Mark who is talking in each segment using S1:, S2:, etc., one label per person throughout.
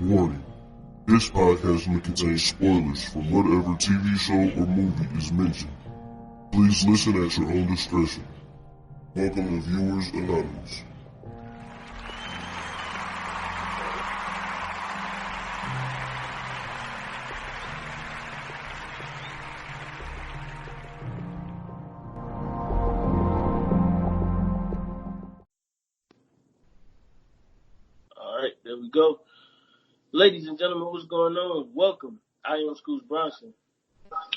S1: Warning. This podcast may contain spoilers from whatever TV show or movie is mentioned. Please listen at your own discretion. Welcome to Viewers Anonymous.
S2: Alright, there we go. Ladies and gentlemen, what's going on? Welcome. I am Scoots Bronson.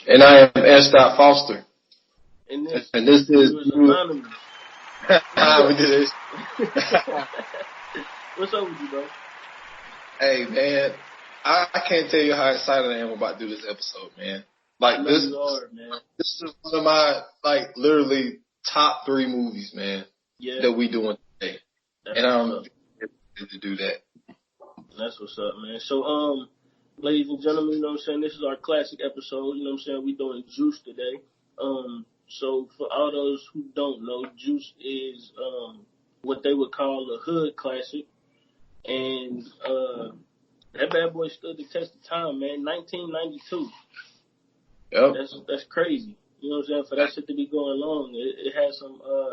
S3: And I am S. Foster.
S2: And this
S3: is
S2: Anonymous.
S3: we did this.
S2: What's up with you, bro?
S3: Hey, man. I can't tell you how excited I am about to do this episode, man. Like, this is one of my, literally top 3 movies, man, that we doing today. And I'm excited to do that.
S2: That's what's up, man. So, ladies and gentlemen, you know what I'm saying? This is our classic episode. You know what I'm saying? We doing Juice today. So for all those who don't know, Juice is what they would call a hood classic. And that bad boy stood the test of time, man. 1992.
S3: Yep.
S2: That's crazy. You know what I'm saying? For that shit to be going long, it had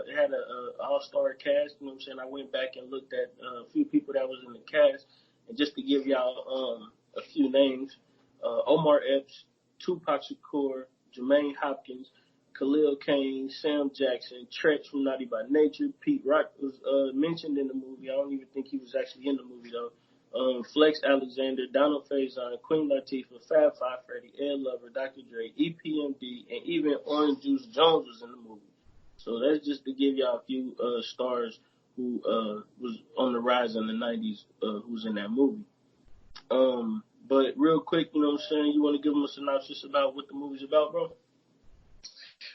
S2: it had a all-star cast. You know what I'm saying? I went back and looked at a few people that was in the cast. And just to give y'all a few names, Omar Epps, Tupac Shakur, Jermaine Hopkins, Khalil Kain, Sam Jackson, Tretch from Naughty by Nature, Pete Rock was mentioned in the movie. I don't even think he was actually in the movie though. Flex Alexander, Donald Faison, Queen Latifah, Fab Five Freddy, Ed Lover, Dr. Dre, EPMD, and even Orange Juice Jones was in the movie. So that's just to give y'all a few stars who was on the rise in the 90s, who was in that movie. But real quick, you know what I'm saying, you want to give them a synopsis about what the movie's about, bro?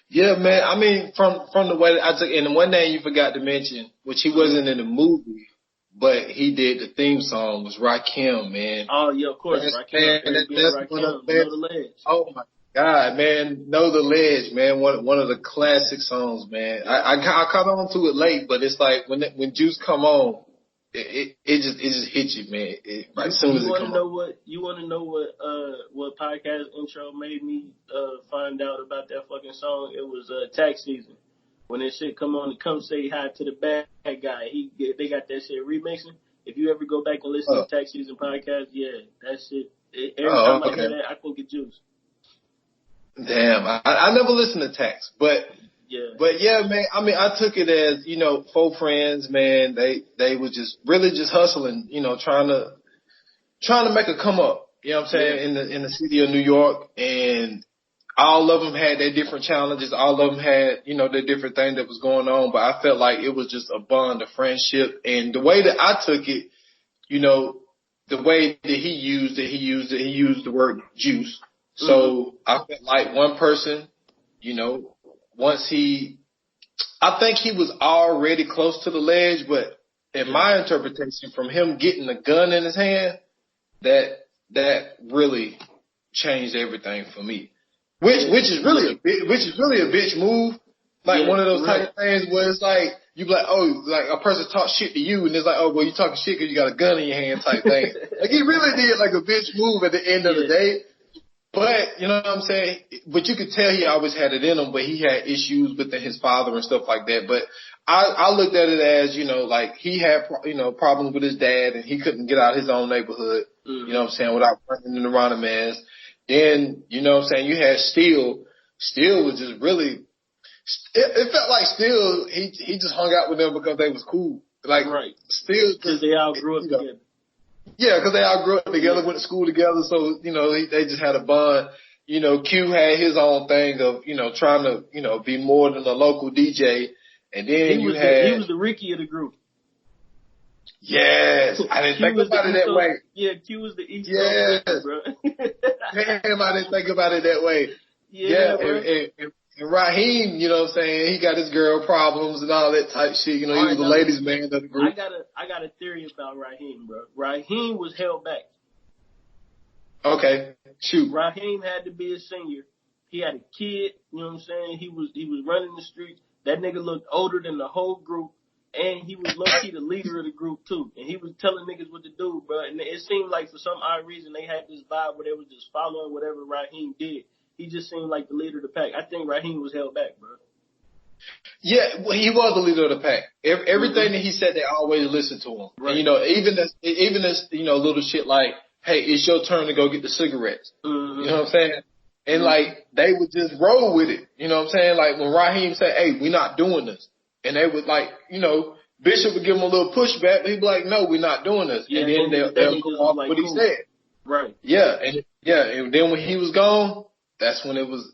S3: Yeah, man. I mean, from the way that I took, and the one name you forgot to mention, which he wasn't in the movie, but he did the theme song, was Rakim, man.
S2: Oh, yeah, of course. Rakim.
S3: That's one of the ledge. Oh, my God, man. Know the Ledge, man. One of the classic songs, man. I caught on to it late, but it's like when Juice come on, it just hits you, man. As soon as it come on.
S2: You want to know what podcast intro made me find out about that fucking song? It was Tax Season. When that shit come on, to Come Say Hi to the Bad Guy, they got that shit remixing. If you ever go back and listen to Tax Season podcast, yeah, that shit. Every time I hear that, I think of Juice.
S3: Damn, I never listened to Tax, but yeah, man. I mean, I took it as, 4 friends, man. They was just really just hustling, trying to make a come up. You know what I'm saying? In the city of New York, and all of them had their different challenges. All of them had, their different thing that was going on. But I felt like it was just a bond of friendship, and the way that I took it, the way that he used the word juice. So I felt like one person, I think he was already close to the ledge, but in my interpretation, from him getting a gun in his hand, that really changed everything for me. Which is really a bitch move. Like one of those type of things where it's like, you be like, oh, like a person talk shit to you, and it's like, oh, well, you talking shit because you got a gun in your hand type thing. Like he really did like a bitch move at the end of the day. But, you know what I'm saying? But you could tell he always had it in him, but he had issues with his father and stuff like that. But I looked at it as, like he had, problems with his dad and he couldn't get out of his own neighborhood, you know what I'm saying, without running in around a man's. Then, you know what I'm saying, you had Steel. Steel was just really, it felt like Steel, he just hung out with them because they was cool. Like, Steel.
S2: Because they all grew up together.
S3: Yeah, because they all grew up together, went to school together, so, they just had a bond. Q had his own thing of, trying to, be more than a local DJ. And then he was
S2: the Ricky of the group.
S3: Yes, I didn't think about it that way.
S2: Yeah, Q was the East Coast, bro.
S3: Damn, I didn't think about it that way.
S2: Yeah,
S3: and Raheem, you know what I'm saying, he got his girl problems and all that type shit. He was the ladies' man of the group.
S2: I got a theory about Raheem, bro. Raheem was held back.
S3: Okay, shoot.
S2: Raheem had to be a senior. He had a kid, you know what I'm saying? He was running the streets. That nigga looked older than the whole group. And he was low-key the leader of the group, too. And he was telling niggas what to do, bro. And it seemed like for some odd reason they had this vibe where they was just following whatever Raheem did. He just seemed like the leader of the pack. I think Raheem was held back, bro.
S3: Yeah, well, he was the leader of the pack. Everything that he said, they always listened to him. Right. And, you know, even this, you know, little shit like, hey, it's your turn to go get the cigarettes. Mm-hmm. You know what I'm saying? And, like, they would just roll with it. You know what I'm saying? Like, when Raheem said, hey, we're not doing this. And they would, like, you know, Bishop would give him a little pushback. But he'd be like, no, we're not doing this. Yeah, and then they'll go off like, what he said.
S2: Right.
S3: Yeah. And then when he was gone, that's when it was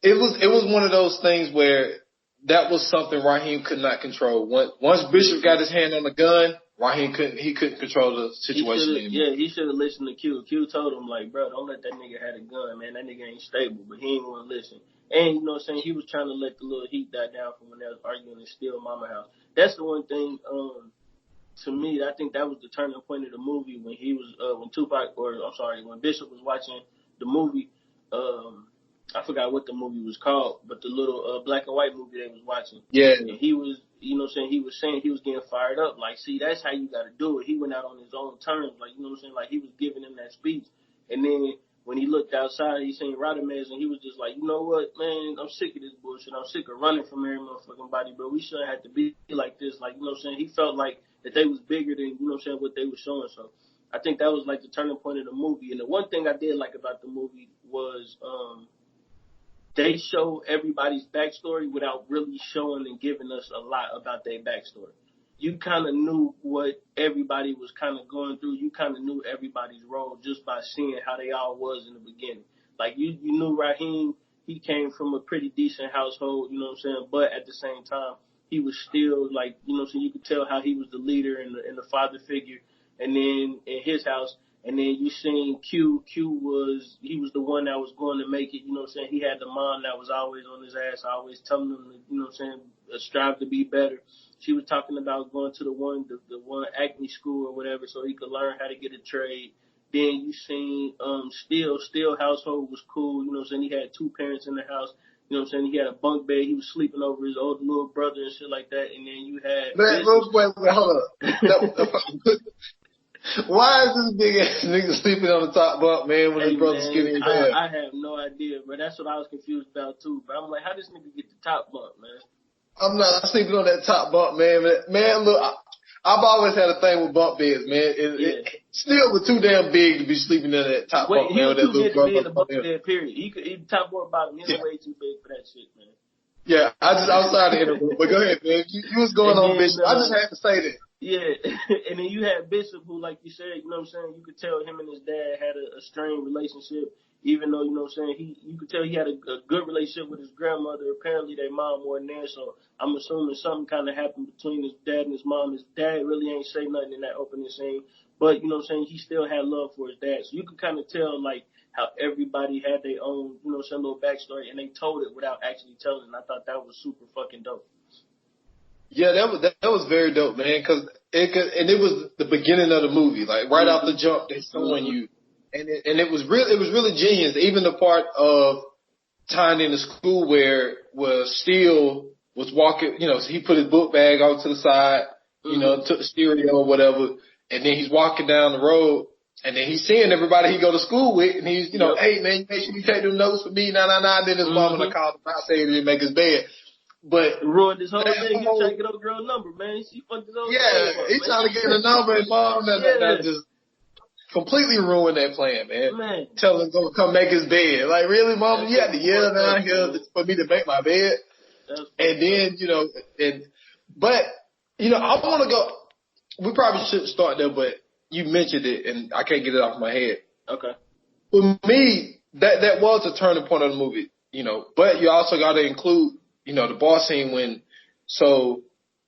S3: one of those things where that was something Raheem could not control. Once Bishop got his hand on the gun, Raheem couldn't control the situation anymore.
S2: Yeah, he should have listened to Q. Q told him, like, bro, don't let that nigga have a gun, man. That nigga ain't stable. But he ain't want to listen. And, you know what I'm saying, he was trying to let the little heat die down from when they was arguing in Still Mama House. That's the one thing, to me, I think that was the turning point of the movie when he was, when Bishop was watching the movie, I forgot what the movie was called, but the little black and white movie they was watching.
S3: Yeah.
S2: And he was, you know what I'm saying, he was saying he was getting fired up. Like, see, that's how you got to do it. He went out on his own terms. Like, you know what I'm saying? Like, he was giving him that speech. And then when he looked outside, he seen Rodamez, and he was just like, you know what, man, I'm sick of this bullshit. I'm sick of running from every motherfucking body, bro. We shouldn't have to be like this. Like, you know what I'm saying? He felt like that they was bigger than, you know what I'm saying, what they were showing. So I think that was like the turning point of the movie. And the one thing I did like about the movie was, they show everybody's backstory without really showing and giving us a lot about their backstory. You kind of knew what everybody was kind of going through. You kind of knew everybody's role just by seeing how they all was in the beginning. Like, you knew Raheem, he came from a pretty decent household, you know what I'm saying? But at the same time, he was still, like, you know what I'm saying? You could tell how he was the leader and the father figure. And then in his house, and then you seen Q was the one that was going to make it, you know what I'm saying? He had the mom that was always on his ass, always telling him to, you know what I'm saying, strive to be better. She was talking about going to the one Acme school or whatever so he could learn how to get a trade. Then you seen Steele household was cool, you know what I'm saying? He had two parents in the house, you know what I'm saying? He had a bunk bed, he was sleeping over his older little brother and shit like that. And then you had
S3: wait, hold up. Why is this big ass nigga sleeping on the top bunk, man, when his brother's skinny as hell?
S2: I have no idea, but that's what I was confused about too. But I'm like, how this nigga get the top bunk, man?
S3: I'm not sleeping on that top bunk, man. Man, look, I've always had a thing with bunk beds, man. It still was too damn big to be sleeping in that top bunk, man.
S2: He was too big to be in the bunk bed, period. He top or bottom, he was way too big for that shit, man.
S3: Yeah, I was sorry to interrupt, but go ahead, man. You was going on, bitch. I just had to say that.
S2: Yeah, and then you had Bishop, who, like you said, you know what I'm saying, you could tell him and his dad had a strained relationship, even though, you know what I'm saying, you could tell he had a good relationship with his grandmother. Apparently, their mom wasn't there, so I'm assuming something kind of happened between his dad and his mom. His dad really ain't say nothing in that opening scene, but, you know what I'm saying, he still had love for his dad. So you could kind of tell, like, how everybody had their own, you know, some little backstory, and they told it without actually telling. And I thought that was super fucking dope.
S3: Yeah, that was very dope, man. Cause it was the beginning of the movie, like right off the jump, they showing you, and it was really genius. Even the part of tying into school where Steele was walking, you know, so he put his book bag off to the side, you know, took the stereo or whatever, and then he's walking down the road, and then he's seeing everybody he go to school with, and he's, you know, hey man, make sure you take them notes for me, nah. Then his mom and I called him out saying he didn't make his bed. But
S2: ruined his whole thing. He was trying to get over girl number, man. She fucked his whole thing up,
S3: he's trying to get a number, and mom that just completely ruined that plan, man. Tell him to come make his bed. Like, really, mom? You had to yell down here for me to make my bed. And then, you know, but you know, I want to go. We probably shouldn't start there, but you mentioned it, and I can't get it off my head.
S2: Okay.
S3: For me, that was a turning point of the movie, you know. But you also got to include, you know, the bar scene when, so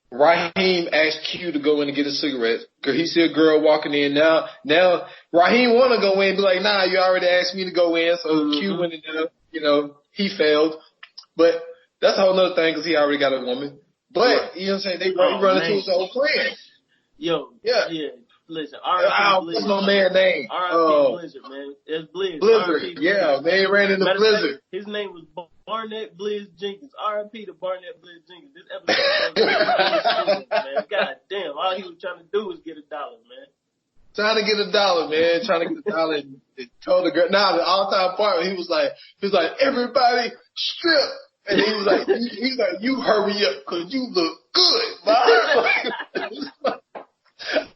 S3: Raheem asked Q to go in and get a cigarette because he see a girl walking in. Now Raheem want to go in and be like, nah, you already asked me to go in. So Q went in there, you know, he failed. But that's a whole nother thing because he already got a woman. But, you know what I'm saying, they run into his old plan.
S2: Yo, yeah. Listen,
S3: what's my man's name?
S2: R.I.P. Blizzard, man. It's Blizz.
S3: Blizzard, yeah, man, he ran into Blizzard.
S2: His name was Barnett Blizz Jenkins. R.I.P. to Barnett Blizz Jenkins. This episode was man. man. God damn. All he was trying to do was get $1, man.
S3: Trying to get $1, man. Trying to get $1 and told the girl. Now the all-time part, he was like, everybody strip. And he was like, you hurry up, cause you look good, man.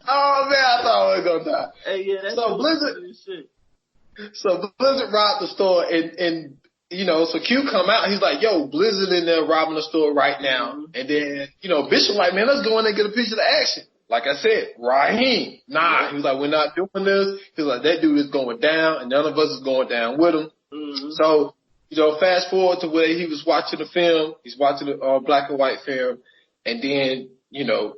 S3: Oh man, I thought I was gonna die.
S2: Hey, yeah, that's
S3: so Blizzard robbed the store, and you know, so Q come out. He's like, "Yo, Blizzard in there robbing the store right now." Mm-hmm. And then, you know, Bishop like, "Man, let's go in there and get a piece of the action." Like I said, Raheem, nah. He was like, "We're not doing this." He was like, "That dude is going down, and none of us is going down with him." Mm-hmm. So, you know, fast forward to where he was watching the film. He's watching the black and white film, and then, you know.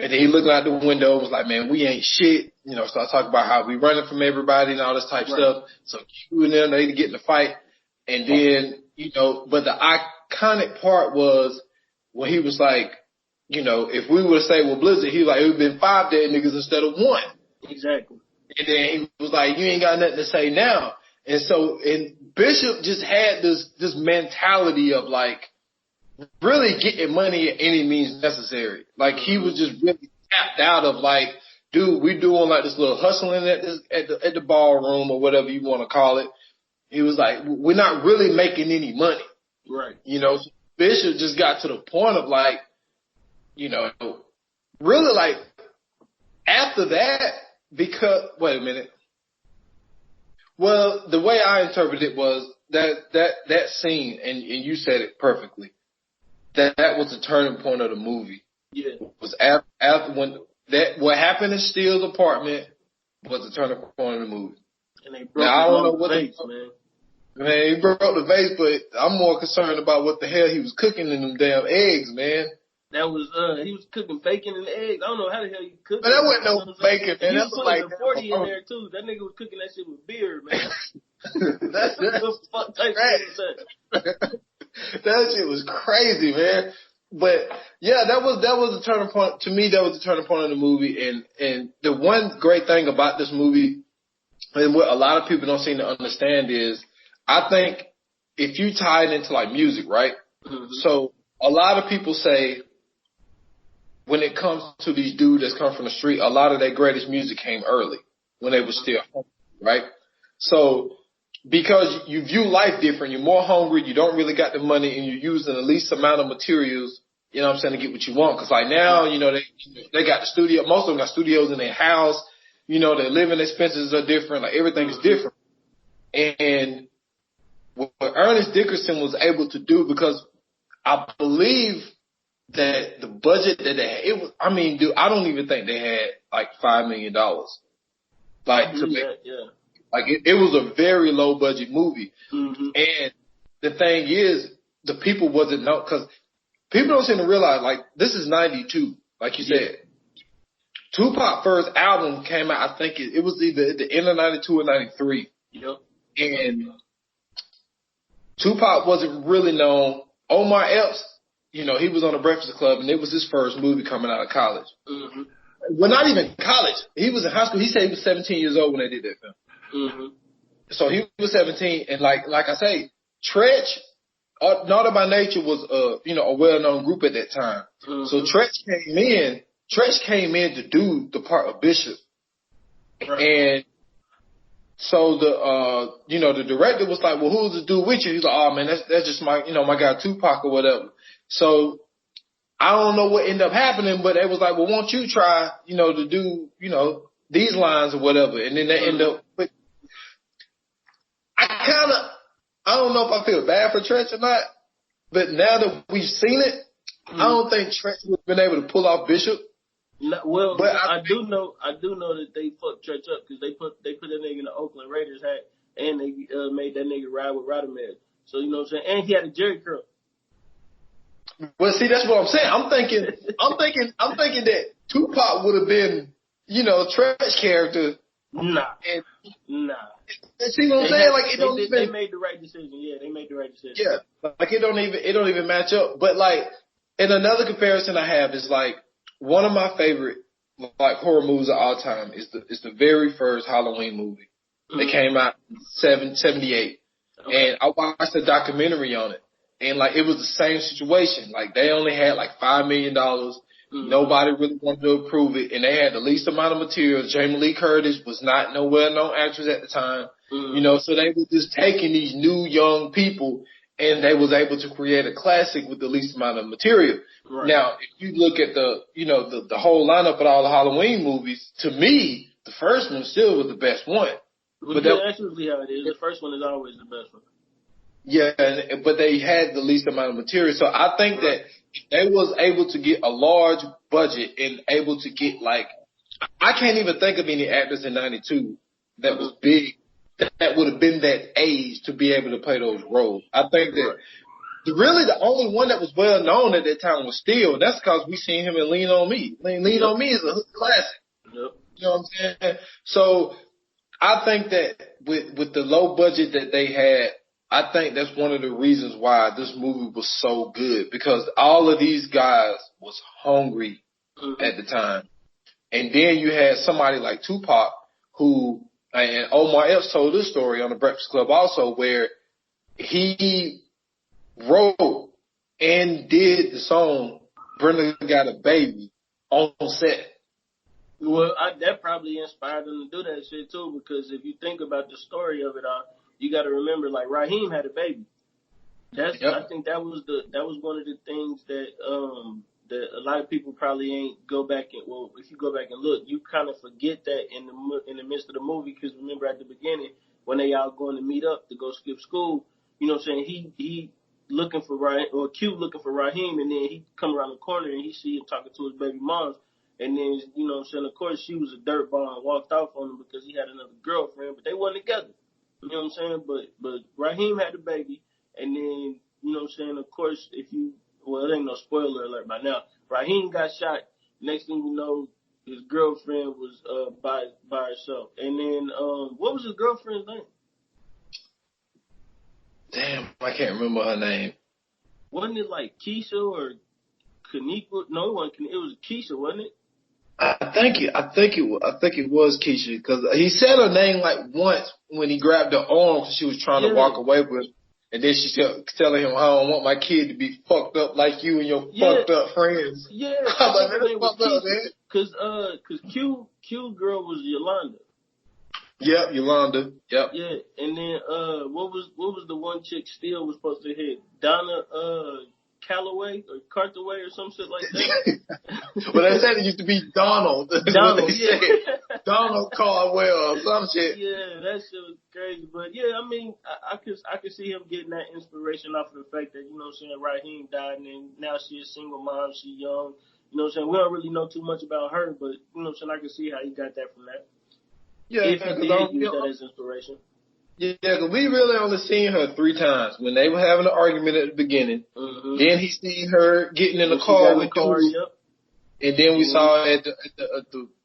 S3: And then he looked out the window and was like, "Man, we ain't shit." You know, start talking about how we running from everybody and all this type stuff. So Q and them, they get in the fight. And then, you know, but the iconic part was when he was like, you know, if we were to say, well, Blizzard, he was like, it would have been 5 dead niggas instead of 1.
S2: Exactly.
S3: And then he was like, you ain't got nothing to say now. And so, and Bishop just had this mentality of like, really getting money at any means necessary. Like he was just really tapped out of like, dude, we doing like this little hustling at the ballroom or whatever you want to call it. He was like, we're not really making any money.
S2: Right.
S3: You know, so Bishop just got to the point of like, you know, really like after that, because, wait a minute. Well, the way I interpreted it was that scene, and you said it perfectly. That was the turning point of the movie.
S2: Yeah.
S3: Was after when what happened in Steele's apartment was the turning point of the movie.
S2: And they broke the vase, man.
S3: Man, he broke the vase, but I'm more concerned about what the hell he was cooking in them damn eggs, man.
S2: That was he was cooking bacon and eggs. I don't know how the hell you cook.
S3: But that wasn't no bacon, man.
S2: That was like 40 in there too. That nigga was cooking that shit with beer, man.
S3: That's
S2: fuck type shit.
S3: That shit was crazy, man. But yeah, that was the turning point. To me, that was the turning point of the movie. And the one great thing about this movie, and what a lot of people don't seem to understand is, I think if you tie it into like music, right? Mm-hmm. So a lot of people say when it comes to these dudes that's come from the street, a lot of their greatest music came early when they were still hungry, right? So because you view life different, you're more hungry, you don't really got the money, and you're using the least amount of materials, you know what I'm saying, to get what you want. Because like now, you know, they got the studio. Most of them got studios in their house. You know, their living expenses are different. Like everything is different. And what Ernest Dickerson was able to do, because I believe that the budget that they had, it was, I mean, dude, I don't even think they had like $5 million. Like to make, like it was a very low budget movie. Mm-hmm. And the thing is, the people wasn't know, because people don't seem to realize, like, this is 92, like you said. Tupac first album came out, I think it was either at the end of 92 or 93.
S2: Yep.
S3: And Tupac wasn't really known. Omar Epps, you know, he was on the Breakfast Club, and it was his first movie coming out of college. Mm-hmm. Well, not even college. He was in high school. He said he was 17 years old when they did that film. Mm-hmm. So he was 17, and like I say, Tretch, Naughty by Nature was a well-known group at that time. Mm-hmm. So Tretch came in to do the part of Bishop. Right. And so the director was like, well, who's the dude with you? He's like, oh man, that's just my guy Tupac or whatever. So I don't know what ended up happening, but they was like, well, won't you try, to do, these lines or whatever. And then they end up with, I don't know if I feel bad for Tretch or not, but now that we've seen it, I don't think Tretch would have been able to pull off Bishop.
S2: No, well, but I do know that they fucked Tretch up because they put that nigga in the Oakland Raiders hat and they made that nigga ride with Radamel. So you know what I'm saying? And he had a Jerry curl.
S3: Well, see, that's what I'm saying. I'm thinking that Tupac would have been, Tretch character.
S2: Nah.
S3: See what I'm saying?
S2: They made the right decision. Yeah, they made the right decision.
S3: Yeah, like it don't even match up. But like, and another comparison I have is like one of my favorite like horror movies of all time is the very first Halloween movie. Mm-hmm. It came out in 78, and I watched a documentary on it. And like it was the same situation. Like they only had like $5 million. Nobody really wanted to approve it, and they had the least amount of material. Jamie Lee Curtis was not no well-known actress at the time, so they were just taking these new young people, and they was able to create a classic with the least amount of material. Right. Now, if you look at the whole lineup of all the Halloween movies, to me, the first one still was the best one.
S2: But that's usually how it is. The first one is always the best one.
S3: Yeah, but they had the least amount of material. So I think that they was able to get a large budget and able to get I can't even think of any actors in 92 that was big that would have been that age to be able to play those roles. I think that really the only one that was well known at that time was Steele. That's because we seen him in Lean on Me. Lean on Me is a classic. Yep. You know what I'm saying? So I think that with the low budget that they had, I think that's one of the reasons why this movie was so good, because all of these guys was hungry at the time. And then you had somebody like Tupac who, and Omar Epps told this story on the Breakfast Club also, where he wrote and did the song Brenda Got a Baby on set.
S2: Well, that probably inspired them to do that shit too, because if you think about the story of it all, you got to remember, Raheem had a baby. I think that was one of the things that that a lot of people probably ain't go back and, well, if you go back and look, you kind of forget that in the midst of the movie, because remember at the beginning when they all going to meet up to go skip school, you know what I'm saying? He looking for Raheem, or Q looking for Raheem, and then he come around the corner and he see him talking to his baby moms. And then, you know what I'm saying, of course, she was a dirtball and walked off on him because he had another girlfriend, but they wasn't together. You know what I'm saying? But Raheem had a baby, and then, you know what I'm saying, of course, it ain't no spoiler alert by now. Raheem got shot. Next thing you know, his girlfriend was by herself. And then, what was his girlfriend's name?
S3: Damn, I can't remember her name.
S2: Wasn't it like Keisha or Kaniqua? No, it was Keisha, wasn't it?
S3: I think it was Keisha, because he said her name once when he grabbed her arm because she was trying to walk away with him, and then she telling him, "I don't want my kid to be fucked up like you and your fucked up friends."
S2: Yeah,
S3: I'm like, man, that's fucked up, man.
S2: Cause Q girl was Yolanda.
S3: Yep, Yolanda. Yep.
S2: Yeah, and then what was the one chick Steele was supposed to hit? Donna Calloway or Carthaway or some shit like that.
S3: Well, they said it used to be Donald.
S2: Donald,
S3: Donald Caldwell or some shit.
S2: Yeah, that shit was crazy. But yeah, I mean, I could see him getting that inspiration off of the fact that, you know what I'm saying, Raheem died, and then now she's a single mom, she young. You know what I'm saying? We don't really know too much about her, but you know what I'm saying, I can see how he got that from that.
S3: Yeah,
S2: if he did use that as inspiration.
S3: Yeah, because we really only seen her 3 times. When they were having an argument at the beginning, then he seen her getting in the car with Dude, and then we saw her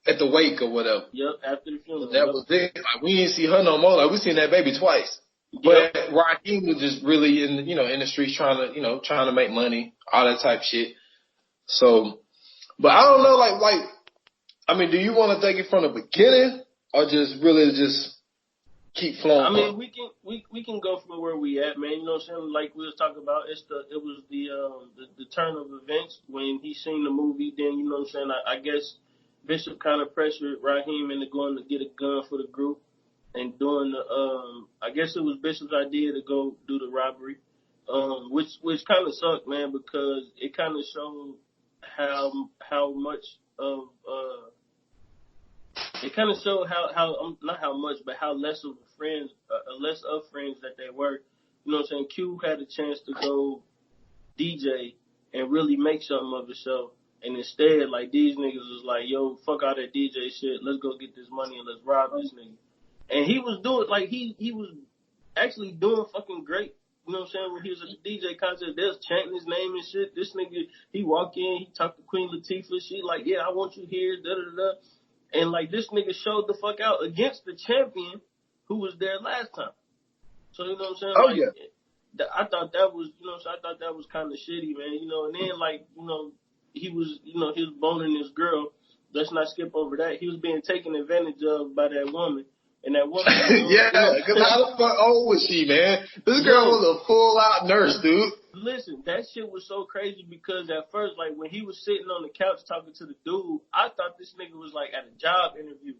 S3: at the wake or whatever.
S2: Yep, after the funeral.
S3: So that was it. We didn't see her no more. We seen that baby twice. But Raheem was just really in the streets trying to make money, all that type of shit. So, but I don't know, I mean, do you want to take it from the beginning or just really keep flowing?
S2: I mean, we can go from where we at, man. You know what I'm saying? Like we was talking about, it was the turn of events when he seen the movie. Then, you know what I'm saying, I guess Bishop kind of pressured Raheem into going to get a gun for the group and doing I guess it was Bishop's idea to go do the robbery, which kind of sucked, man, because it kind of showed how much of it kind of showed how not how much, but how less of friends that they were. You know what I'm saying? Q had a chance to go DJ and really make something of himself, and instead, these niggas was like, yo, fuck all that DJ shit. Let's go get this money and let's rob this nigga. And he was doing he was actually doing fucking great. You know what I'm saying? When he was at the DJ concert, they was chanting his name and shit. This nigga, he walked in, he talked to Queen Latifah. She yeah, I want you here, da da da. And this nigga showed the fuck out against the champion who was there last time. So, you know what I'm saying?
S3: Oh, yeah.
S2: I thought that was, I thought that was kind of shitty, man. And then he was, he was boning this girl. Let's not skip over that. He was being taken advantage of by that woman. And that woman.
S3: Yeah, because how the fuck old was she, man? This girl was a full out nurse, dude.
S2: Listen, that shit was so crazy because at first, like, when he was sitting on the couch talking to the dude, I thought this nigga was, like, at a job interview.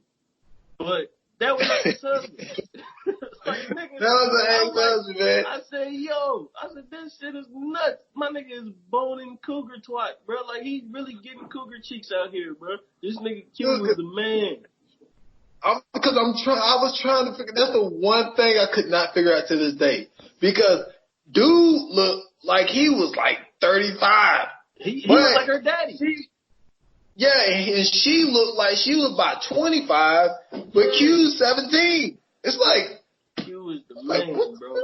S2: But that was like his husband. Like, nigga,
S3: That was an ex-husband, man.
S2: I said, yo, this shit is nuts. My nigga is boning cougar twat, bro. Like, he's really getting cougar cheeks out here, bro. This nigga Q was the man.
S3: I was trying to figure. That's the one thing I could not figure out to this day because dude looked like he was like 35.
S2: He was like her daddy.
S3: Yeah, and she looked like she was about 25, but Q's 17. It's like
S2: Q was the man, bro.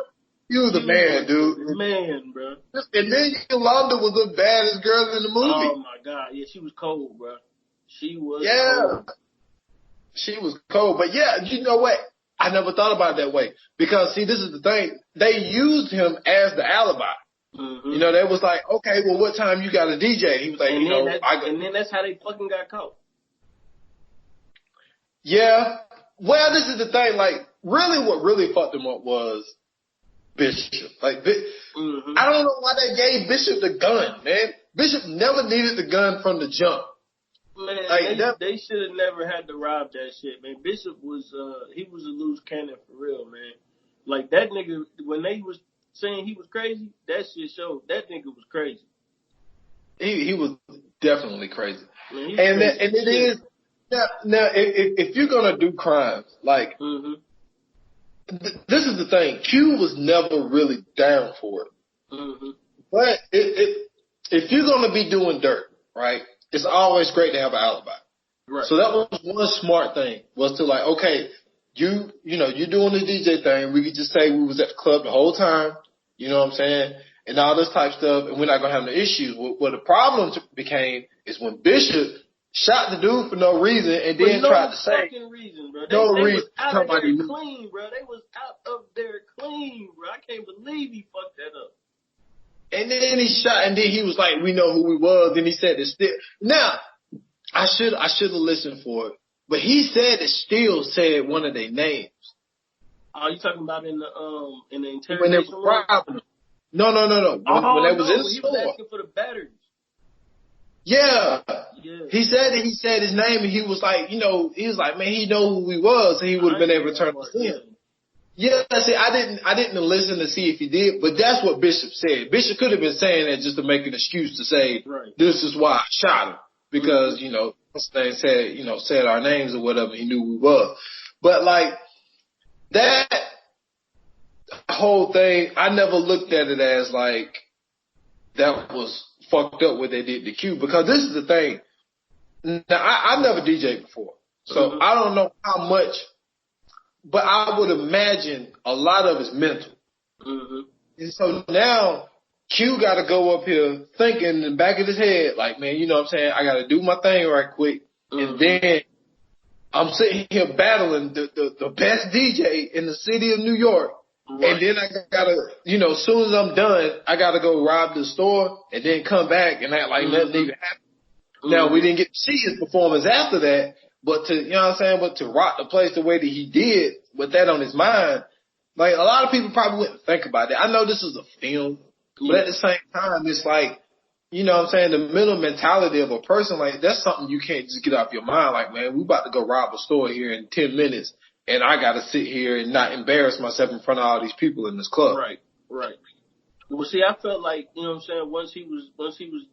S3: You was the man, dude.
S2: The man, bro.
S3: And then Yolanda was the baddest girl in the movie.
S2: Oh my God, yeah, she was cold, bro. She was cold.
S3: She was cold. But yeah, you know what? I never thought about it that way. Because, see, this is the thing. They used him as the alibi. Mm-hmm. You know, they was like, okay, well, what time you got a DJ? He was like,
S2: and then that's how they fucking got caught.
S3: Yeah. Well, this is the thing. Like, really what really fucked them up was Bishop. Like, I don't know why they gave Bishop the gun, man. Bishop never needed the gun from the jump.
S2: Man, they should have never had to rob that shit, man. Bishop was, he was a loose cannon for real, man. Like, that nigga, when they was saying he was crazy, that shit showed that nigga was crazy.
S3: He was definitely crazy.
S2: Man,
S3: and it is, now, if you're gonna do crimes, like, this is the thing, Q was never really down for it. But if you're gonna be doing dirt, right, it's always great to have an alibi. Right. So that was one smart thing, was to like, okay, you're doing the DJ thing. We could just say we was at the club the whole time. You know what I'm saying? And all this type of stuff. And we're not going to have no issues. What the problem became is when Bishop shot the dude for no reason and then tried to say.
S2: No reason, bro.
S3: They
S2: was out of there clean, bro. They was out of there clean, bro. I can't believe he fucked that up.
S3: And then he shot, and then he was like, we know who he was. And he said it still. Now, I should have listened for it. But he said it still said one of their names.
S2: Oh, you talking about in the interrogation
S3: when they room? No. When they was in the store.
S2: He was asking for the batteries.
S3: Yeah. He said his name, and he was like, he was like, man, he know who he was, and he would have been able to turn us in. Yeah, see, I didn't listen to see if he did, but that's what Bishop said. Bishop could have been saying that just to make an excuse to say, this is why I shot him. Because, they said our names or whatever, he knew we were. But like, that whole thing, I never looked at it as like, that was fucked up what they did to Q. Because this is the thing. Now, I've never DJed before. So I don't know how much, but I would imagine a lot of it's mental. And so now Q got to go up here thinking in the back of his head, like, man, you know what I'm saying? I got to do my thing right quick. And then I'm sitting here battling the best DJ in the city of New York. And then I got to, as soon as I'm done, I got to go rob the store and then come back and act like nothing even happened. Now, we didn't get to see his performance after that. But to rock the place the way that he did with that on his mind, like a lot of people probably wouldn't think about that. I know this is a film, but at the same time, it's like, the mental mentality of a person, like that's something you can't just get off your mind. Like, man, we about to go rob a store here in 10 minutes and I got to sit here and not embarrass myself in front of all these people in this club. Right.
S2: Well, see, I felt like, once he was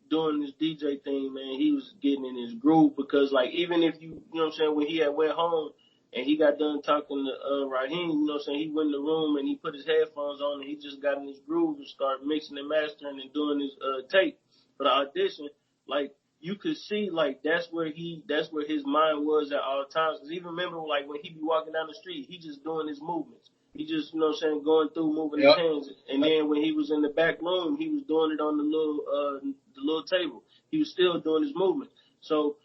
S2: doing this DJ thing, man, he was getting in his groove because, like, even if when he had went home and he got done talking to Raheem, he went in the room and he put his headphones on and he just got in his groove and started mixing and mastering and doing his tape for the audition. Like, you could see, like, that's where his mind was at all times. Because even remember, like, when he be walking down the street, he just doing his movements. He just, going through, moving his hands. And then when he was in the back room, he was doing it on the little table. He was still doing his movement. So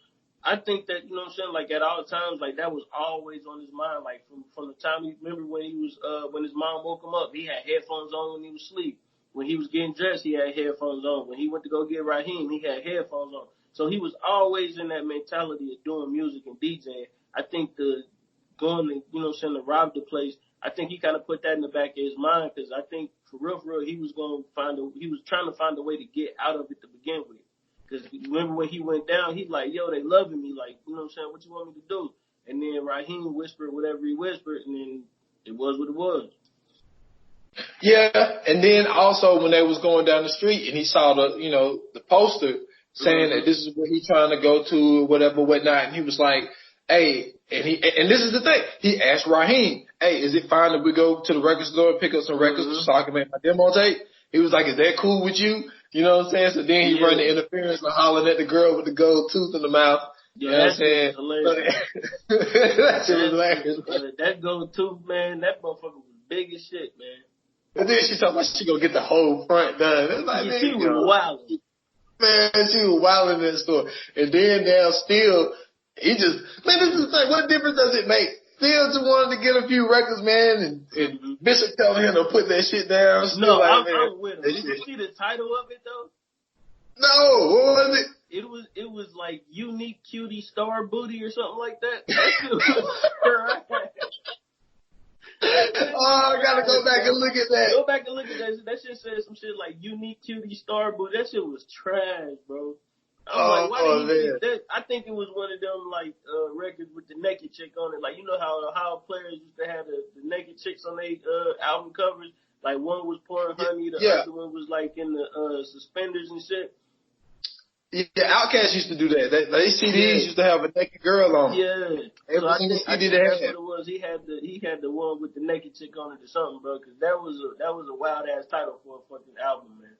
S2: I think that, like at all times, like that was always on his mind. Like from the time he remember when he was, when his mom woke him up, he had headphones on when he was asleep. When he was getting dressed, he had headphones on. When he went to go get Raheem, he had headphones on. So he was always in that mentality of doing music and DJing. I think going to, to rob the place, I think he kind of put that in the back of his mind because I think for real, he was trying to find a way to get out of it to begin with. Because remember when he went down, he like, yo, they loving me, like, you know what I'm saying? What you want me to do? And then Raheem whispered whatever he whispered, and then it was what it was.
S3: Yeah, and then also when they was going down the street and he saw the poster saying that this is where he's trying to go to or whatever, whatnot, and he was like, hey, and this is the thing, he asked Raheem, hey, is it fine if we go to the record store and pick up some records so I can make my demo tape? He was like, is that cool with you? You know what I'm saying? So then he run the interference and hollering at the girl with the gold tooth in the mouth. You know what I'm saying?
S2: Hilarious.
S3: That shit was hilarious.
S2: That gold tooth, man, that motherfucker was big as shit, man.
S3: And then she talking about she gonna get the whole front done. It's like,
S2: she was wild.
S3: Man, she was wild in that store. And then now still, this is the thing. What difference does it make? Still just wanted to get a few records, man, and Bishop telling him to put that shit down.
S2: No, like, I'm with him. Did you see the title of it though?
S3: No, what was it?
S2: It was like Unique Cutie Star Booty or something like that. That shit was
S3: Oh, I gotta go back and look at that.
S2: Go back and look at that. That shit said some shit like Unique Cutie Star Booty. That shit was trash, bro. I'm like, why did he do that? I think it was one of them like records with the naked chick on it. Like, you know how players used to have the naked chicks on their album covers. Like one was pouring honey, the other one was like in the suspenders and shit.
S3: Yeah, Outkast used to do that. They CDs used to have a naked girl on.
S2: Yeah, so I think that's what it was. He had the one with the naked chick on it or something, bro. Because that was a wild ass title for a fucking album, man.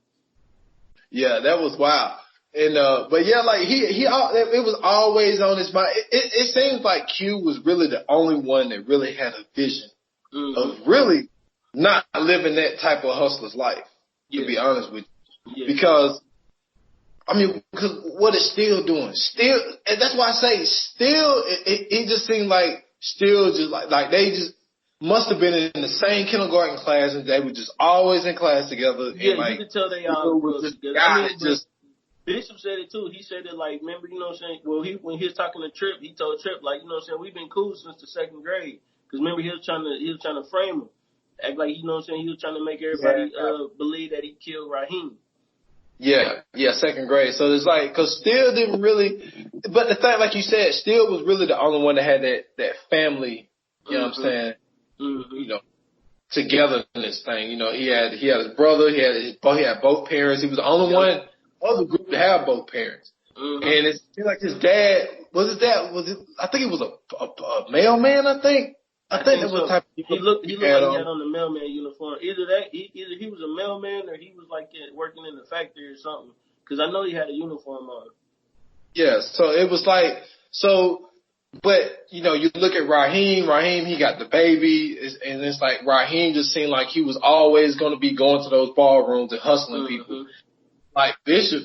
S2: Yeah,
S3: that was wild. And but yeah, like it was always on his mind. It seems like Q was really the only one that really had a vision of really not living that type of hustler's life. To be honest with you, because. I mean, because what is Still doing? Still, and that's why I say Still, it just seemed like Still just like they just must have been in the same kindergarten class and they were just always in class together.
S2: Yeah,
S3: and, like,
S2: you could tell they all was together. Bishop said it too. He said it like, remember, you know what I'm saying? Well, when he was talking to Trip, he told Trip, like, you know what I'm saying, we've been cool since the second grade. Because remember, he was trying to frame him. Act like, you know what I'm saying, he was trying to make everybody believe that he killed Raheem.
S3: Yeah, second grade. So it's like, cause Still didn't really, but the thing, like you said, Still was really the only one that had that family, you know what I'm saying, you know, together in this thing. You know, he had his brother, he had both parents. He was the only one of the group to have both parents. And it seemed like his dad, I think it was a mailman, I think that was the type of
S2: he looked like he had on the mailman uniform. Either he was a mailman or he was like working in the factory or something. Because I know he had a uniform on.
S3: Yeah, so it was like but you know, you look at Raheem, he got the baby, and it's like Raheem just seemed like he was always going to be going to those ballrooms and hustling people. Like Bishop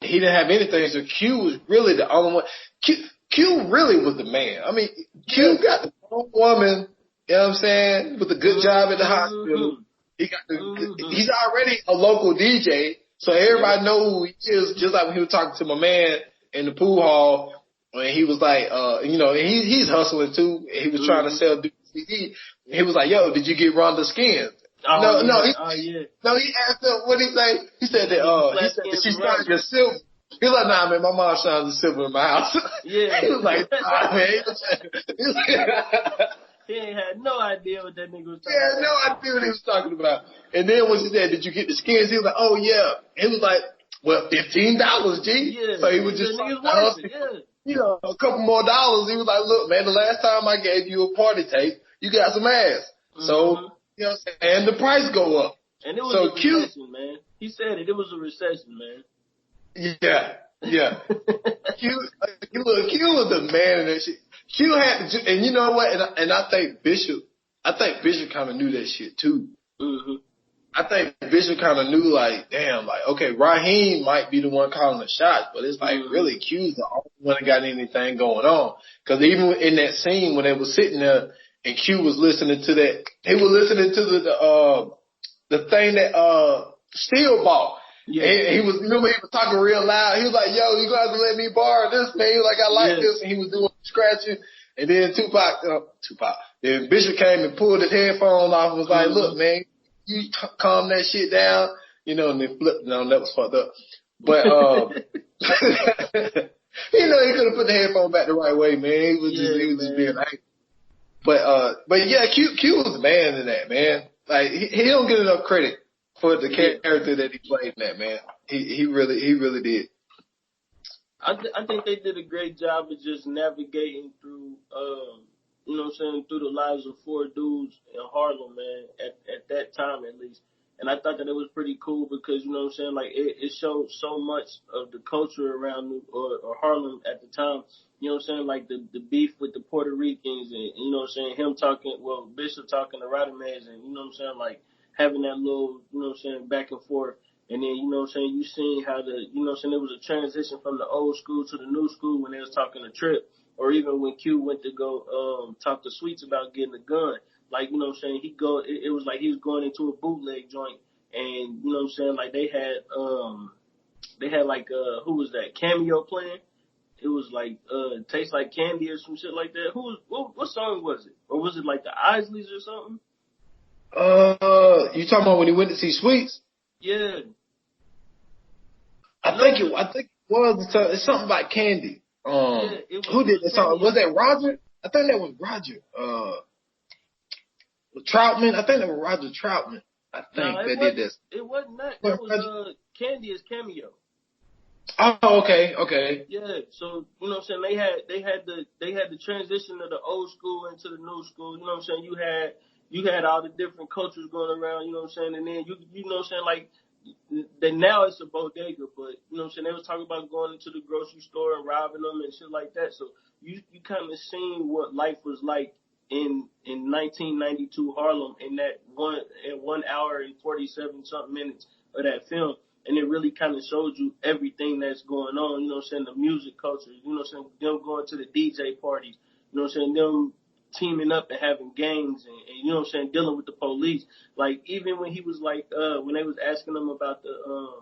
S3: he didn't have anything. So Q was really the only one. Q really was the man. I mean, Q got the woman, you know what I'm saying, with a good job at the hospital. He got he's already a local DJ, so everybody know who he is, just like when he was talking to my man in the pool hall when he was like, you know, he's hustling too. He was trying to sell CD. He was like, yo, did you get Rhonda skins? No, he asked him, what did he say? He said that, she shines your silver. He was like, nah, man, my mom shines the silver in my house.
S2: Yeah.
S3: He was like, nah, man.
S2: He ain't had no idea what that nigga was talking about.
S3: Yeah, no idea what he was talking about. And then when she said, did you get the skins? He was like, oh, yeah. He was like, well, $15, G.
S2: Yeah.
S3: So he was just you know, a couple more dollars. He was like, look, man, the last time I gave you a party tape, you got some ass. So, you know what I'm saying? And the price go up.
S2: And it was a recession, man. He said it. It was a recession, man.
S3: Yeah. Q was the man in that shit. Q had, and you know what? And I think Bishop kind of knew that shit too. I think Bishop kind of knew, like, damn, like, okay, Raheem might be the one calling the shots, but it's like really Q's the only one that got anything going on. Because even in that scene when they were sitting there and Q was listening to that, he was listening to the thing that Steel bought. Yeah. He was talking real loud. He was like, yo, you gonna have to let me borrow this, man. He was like, I like this. And he was doing scratching. And then then Bishop came and pulled his headphones off and was like, look, man, calm that shit down, you know, and then flip. No, that was fucked up. But he could have put the headphone back the right way, man. He was just being angry. But yeah, Q was the man in that, man. Like he don't get enough credit for the character that he played in that, man. He really did.
S2: I think they did a great job of just navigating through, you know what I'm saying, through the lives of four dudes in Harlem, man, at that time at least. And I thought that it was pretty cool because, you know what I'm saying, like it showed so much of the culture around or Harlem at the time. You know what I'm saying, like the beef with the Puerto Ricans and, you know what I'm saying, Bishop talking to Rodamez and, you know what I'm saying, like having that little, you know what I'm saying, back and forth. And then, you know what I'm saying, you seen how you know what I'm saying, there was a transition from the old school to the new school when they was talking to Trip, or even when Q went to go talk to Sweets about getting a gun. Like, you know what I'm saying, it was like he was going into a bootleg joint, and, you know what I'm saying, like they had like, who was that, Cameo playing? It was like, Tastes Like Candy or some shit like that. What song was it? Or was it like the Isleys or something?
S3: You talking about when he went to see Sweets?
S2: Yeah.
S3: I think it was it's something about Candy. Who did that song? Was that Roger? I think that was Roger. Troutman. I think that was Roger Troutman. I think that did this.
S2: It wasn't that. It was Candy's Cameo.
S3: Oh, okay.
S2: Yeah, so you know what I'm saying, they had the transition of the old school into the new school. You know what I'm saying? You had all the different cultures going around, you know what I'm saying, and then you know what I'm saying, like then now it's a bodega, but you know what I'm saying, they was talking about going into the grocery store and robbing them and shit like that. So you kind of seen what life was like in 1992 Harlem in that 1 hour and 47 something minutes of that film. And it really kind of showed you everything that's going on, you know what I'm saying, the music culture, you know what I'm saying, them going to the DJ parties, you know what I'm saying, them teaming up and having gangs and you know what I'm saying, dealing with the police. Like, even when he was like, when they was asking him about the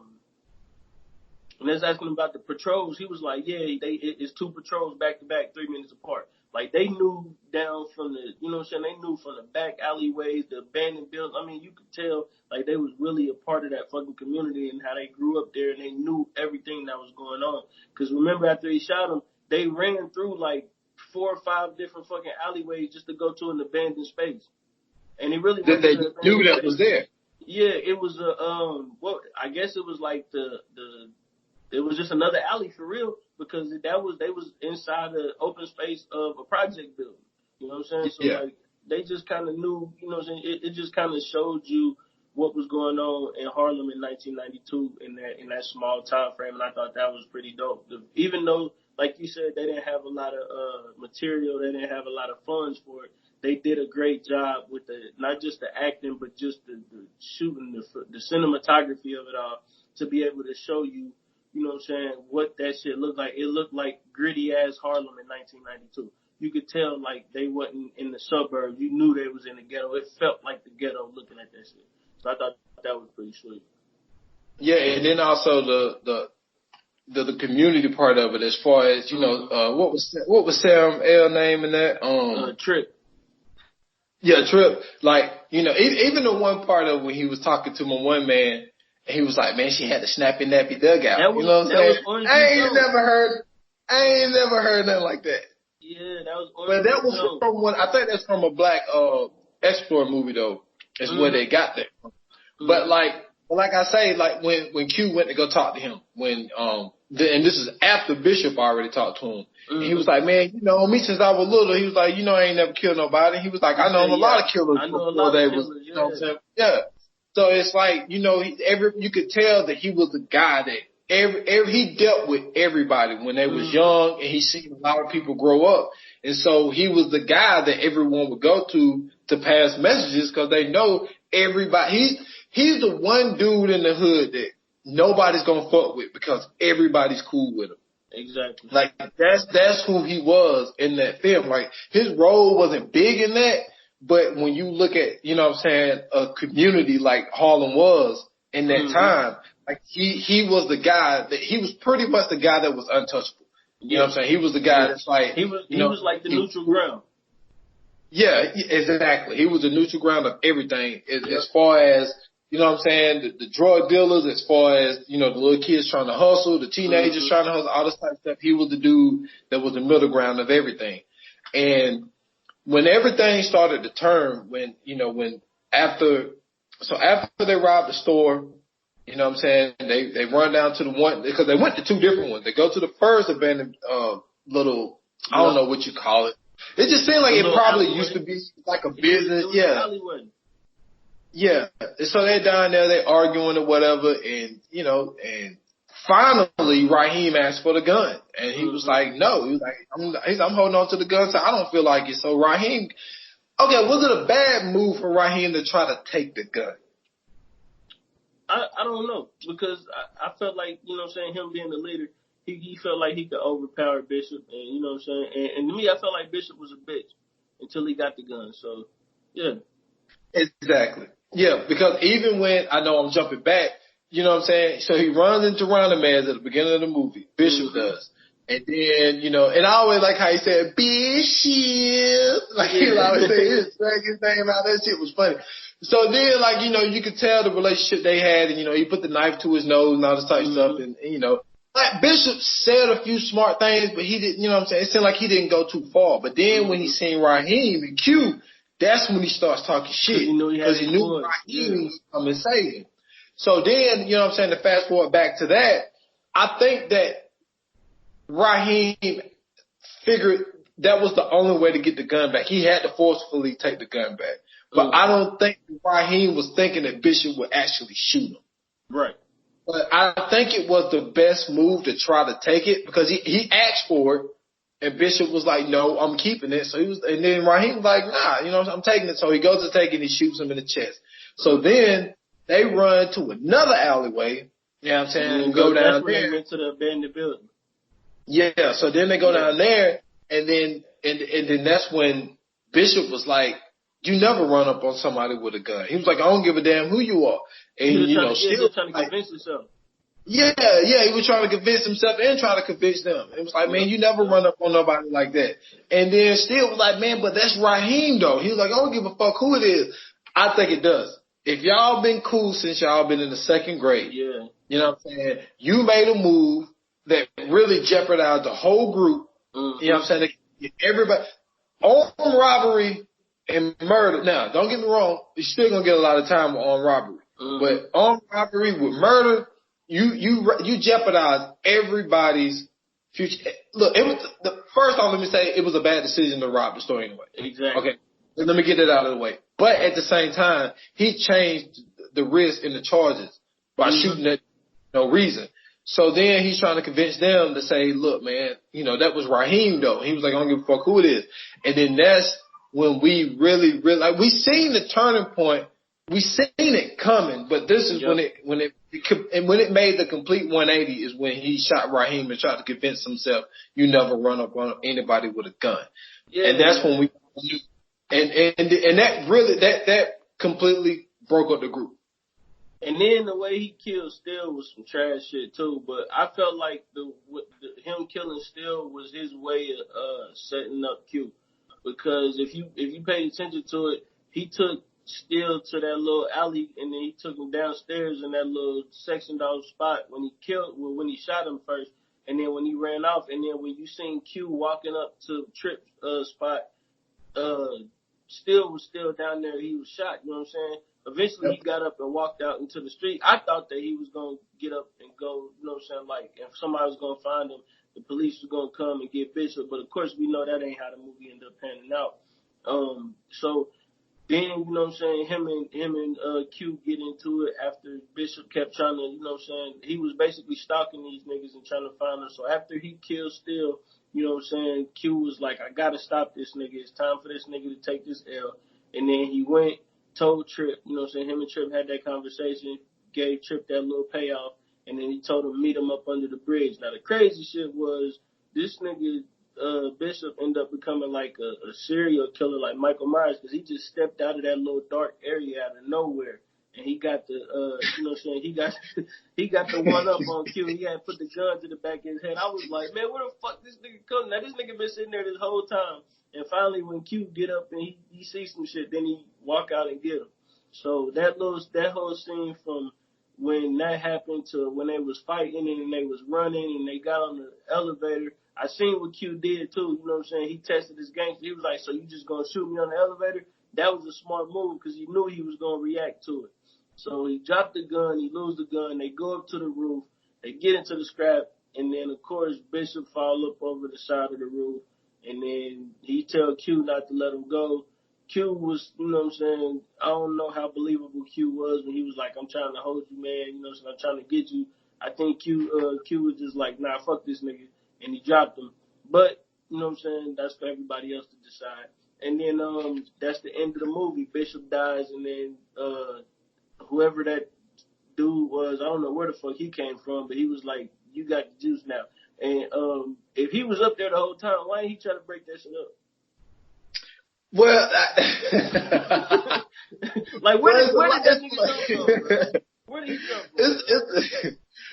S2: patrols, he was like, yeah, it's 2 patrols back to back, 3 minutes apart. Like, they knew down from the, you know what I'm saying, they knew from the back alleyways, the abandoned buildings. I mean, you could tell, like, they was really a part of that fucking community and how they grew up there and they knew everything that was going on. Because remember, after he shot him, they ran through, like, 4 or 5 different fucking alleyways just to go to an abandoned space. And it really wasn't
S3: they knew that was there.
S2: Yeah, it was I guess it was like it was just another alley for real, because they was inside the open space of a project building. You know what I'm saying? So like they just kind of knew, you know what I'm saying? It just kind of showed you what was going on in Harlem in 1992 in that small time frame, and I thought that was pretty dope. Even though, like you said, they didn't have a lot of material, they didn't have a lot of funds for it. They did a great job with not just the acting, but just the shooting, the cinematography of it all, to be able to show you, you know what I'm saying, what that shit looked like. It looked like gritty ass Harlem in 1992. You could tell like they wasn't in the suburbs. You knew they was in the ghetto. It felt like the ghetto looking at that shit. So I thought that was pretty sweet.
S3: Yeah, and then also the community part of it, as far as, you know, what was Sam L name in that?
S2: Trip.
S3: Yeah, Trip. Like, you know, even the one part of when he was talking to my one man, and he was like, man, she had the snappy nappy dugout. You know what I'm saying? I ain't never heard nothing like that.
S2: Yeah, that was
S3: But that was from one. I think that's from a black explorer movie though. Is where they got that from. But like I say, like when Q went to go talk to him, and this is after Bishop already talked to him. And he was like, man, you know me since I was little. He was like, you know, I ain't never killed nobody. He was like, I know a lot of killers before they was, you know what I'm saying? Yeah. So it's like, you know, you could tell that he was the guy that he dealt with everybody when they was young, and he seen a lot of people grow up. And so he was the guy that everyone would go to pass messages, because they know everybody. He's the one dude in the hood that nobody's gonna fuck with because everybody's cool with him.
S2: Exactly.
S3: Like that's who he was in that film. Like his role wasn't big in that, but when you look at, you know what I'm saying, a community like Harlem was in that time, like he was the guy he was pretty much the guy that was untouchable. You know what I'm saying? He was the guy that's like,
S2: he was like the neutral ground.
S3: Yeah, exactly. He was the neutral ground of everything as far as, you know what I'm saying, the drug dealers, as far as, you know, the little kids trying to hustle, the teenagers trying to hustle, all this type of stuff. He was the dude that was the middle ground of everything. And when everything started to turn, after they robbed the store, you know what I'm saying, they run down to the one, because they went to two different ones. They go to the first abandoned, little, I don't know what you call it. It just seemed like it probably used to be like a business. Yeah. Yeah. So they're down there, they're arguing or whatever, and, you know, and finally Raheem asked for the gun. And he was like, no. He was like, I'm holding on to the gun, so I don't feel like it. So Raheem, okay, was it a bad move for Raheem to try to take the gun?
S2: I don't know, because I felt like, you know what I'm saying, him being the leader, he felt like he could overpower Bishop, and you know what I'm saying, and to me, I felt like Bishop was a bitch until he got the gun. So, yeah.
S3: Exactly. Yeah, because even when, I know I'm jumping back, you know what I'm saying, so he runs into Roundamans at the beginning of the movie, Bishop does. And then, you know, and I always like how he said, Bishop. Like, he would always say his name out. That shit was funny. So then, like, you know, you could tell the relationship they had, and, you know, he put the knife to his nose and all this type of stuff, and, you know, like, Bishop said a few smart things, but he didn't, you know what I'm saying, it seemed like he didn't go too far. But then when he seen Raheem and Q, that's when he starts talking shit. Because he knew Raheem was coming and save him. So then, you know what I'm saying, to fast forward back to that, I think that Raheem figured that was the only way to get the gun back. He had to forcefully take the gun back. But I don't think Raheem was thinking that Bishop would actually shoot him.
S2: Right.
S3: But I think it was the best move to try to take it, because he asked for it, and Bishop was like, no, I'm keeping it. So and then Raheem was like, nah, you know, I'm taking it. So he goes to take it and he shoots him in the chest. So then they run to another alleyway, you know what I'm saying, and go down there.
S2: They went to the abandoned building.
S3: Yeah, so then they go down there, and then that's when Bishop was like, you never run up on somebody with a gun. He was like, I don't give a damn who you are. And, you know, still
S2: trying to convince himself.
S3: Yeah, he was trying to convince himself and trying to convince them. It was like, man, you never run up on nobody like that. And then still was like, man, but that's Raheem, though. He was like, I don't give a fuck who it is. I think it does. If y'all been cool since y'all been in the second grade, you know what I'm saying, you made a move that really jeopardized the whole group. You know what I'm saying? Everybody, armed robbery and murder. Now, don't get me wrong, you're still going to get a lot of time on robbery. But armed robbery with murder, you jeopardize everybody's future. Look, it was first off, let me say it was a bad decision to rob the store anyway.
S2: Exactly.
S3: Okay, let me get that out of the way. But at the same time, he changed the risk in the charges by shooting at no reason. So then he's trying to convince them to say, look, man, you know, that was Raheem, though. He was like, I don't give a fuck who it is. And then that's when we really, like, we seen the turning point. We seen it coming, but this is when it made the complete 180 is when he shot Raheem and tried to convince himself you never run up on anybody with a gun. Yeah. And that's when we and that really that completely broke up the group.
S2: And then the way he killed Steele was some trash shit too. But I felt like him killing Steele was his way of setting up Q, because if you paid attention to it, he took Steele to that little alley, and then he took him downstairs in that little sectioned off spot when he shot him first, and then when he ran off, and then when you seen Q walking up to Tripp's spot, Steele was still down there. He was shot. You know what I'm saying? Eventually, he got up and walked out into the street. I thought that he was gonna get up and go. You know what I'm saying? Like, if somebody was gonna find him, the police was gonna come and get Bishop. But of course, we know that ain't how the movie ended up panning out. So. Then, you know what I'm saying, him and Q get into it after Bishop kept trying to, you know what I'm saying, he was basically stalking these niggas and trying to find them. So after he killed Steele, you know what I'm saying, Q was like, I gotta stop this nigga. It's time for this nigga to take this L. And then he went, told Tripp, you know what I'm saying, him and Tripp had that conversation, gave Tripp that little payoff, and then he told him meet him up under the bridge. Now the crazy shit was, this nigga, Bishop ended up becoming like a serial killer like Michael Myers, because he just stepped out of that little dark area out of nowhere, and he got the you know what I'm saying, he got the one up on Q. He had put the gun to the back of his head. I was like, man, where the fuck this nigga come? Now this nigga been sitting there this whole time, And finally, when Q get up and he sees some shit, then he walk out and get him. So that whole scene from when that happened to when they was fighting and they was running and they got on the elevator, I seen what Q did too. You know what I'm saying? He tested his gangster. He was like, "So you just gonna shoot me on the elevator?" That was a smart move because he knew he was gonna react to it. So he dropped the gun. He lose the gun. They go up to the roof. They get into the scrap, and then of course Bishop fall up over the side of the roof, and then he tell Q not to let him go. Q was, you know what I'm saying, I don't know how believable Q was when he was like, "I'm trying to hold you, man, you know what I'm saying, I'm trying to get you." I think Q was just like, "Nah, fuck this nigga," and he dropped him. But, you know what I'm saying, that's for everybody else to decide. And then that's the end of the movie. Bishop dies, and then whoever that dude was, I don't know where the fuck he came from, but he was like, "You got the juice now." And if he was up there the whole time, why ain't he trying to break that shit up?
S3: Well,
S2: like where did that nigga come from, bro? Where did he come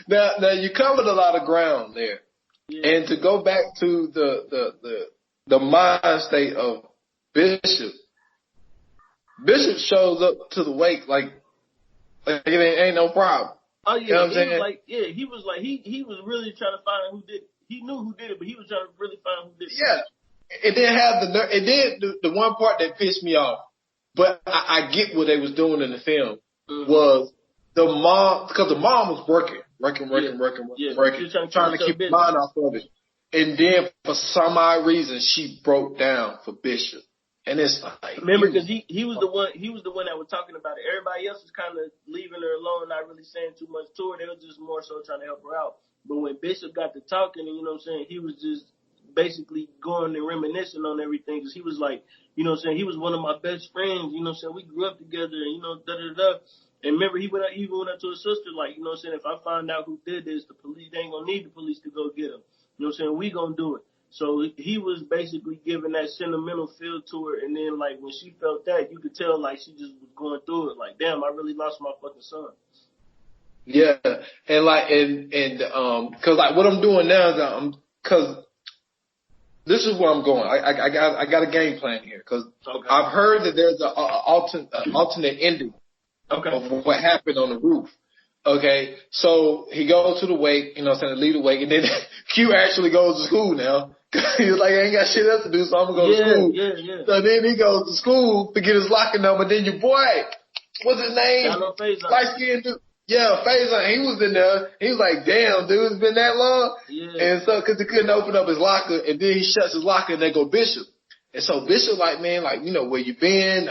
S2: from?
S3: Now you covered a lot of ground there, and to go back to the mind state of Bishop. Bishop shows up to the wake like it ain't no problem.
S2: Oh yeah,
S3: you know what I'm saying?
S2: He was really trying to find who did it. He knew who did it, but he was trying to really find who did it.
S3: Yeah. It didn't have the one part that pissed me off, but I get what they was doing in the film was the mom, because the mom was working, trying to keep her mind off of it. And then for some odd reason, she broke down for Bishop. And it's like,
S2: remember, because he was the one that was talking about it. Everybody else was kind of leaving her alone, not really saying too much to her. They were just more so trying to help her out. But when Bishop got to talking, and you know what I'm saying, he was just basically going and reminiscing on everything, because he was like, you know what I'm saying, he was one of my best friends, you know what I'm saying, we grew up together, and you know, da-da-da. And remember, he went up to his sister, like, you know what I'm saying, if I find out who did this, the police, they ain't gonna need the police to go get him. You know what I'm saying, we gonna do it. So he was basically giving that sentimental feel to her, and then, like, when she felt that, you could tell, like, she just was going through it, like, damn, I really lost my fucking son.
S3: Yeah, and cause like what I'm doing now is cause this is where I'm going. I got a game plan here, because I've heard that there's an alternate ending of what happened on the roof. Okay, so he goes to the wake, you know what I'm saying, lead the wake, and then Q actually goes to school now. He was like, I ain't got shit else to do, so I'm gonna go to school.
S2: Yeah.
S3: So then he goes to school to get his locker number. Then your boy, what's his name? Light skinned dude. Yeah, Faison, he was in there. He was like, damn, dude, it's been that long?
S2: Yeah.
S3: And so, cause he couldn't open up his locker, and then he shuts his locker, and they go Bishop. And so Bishop like, man, like, you know, where you been?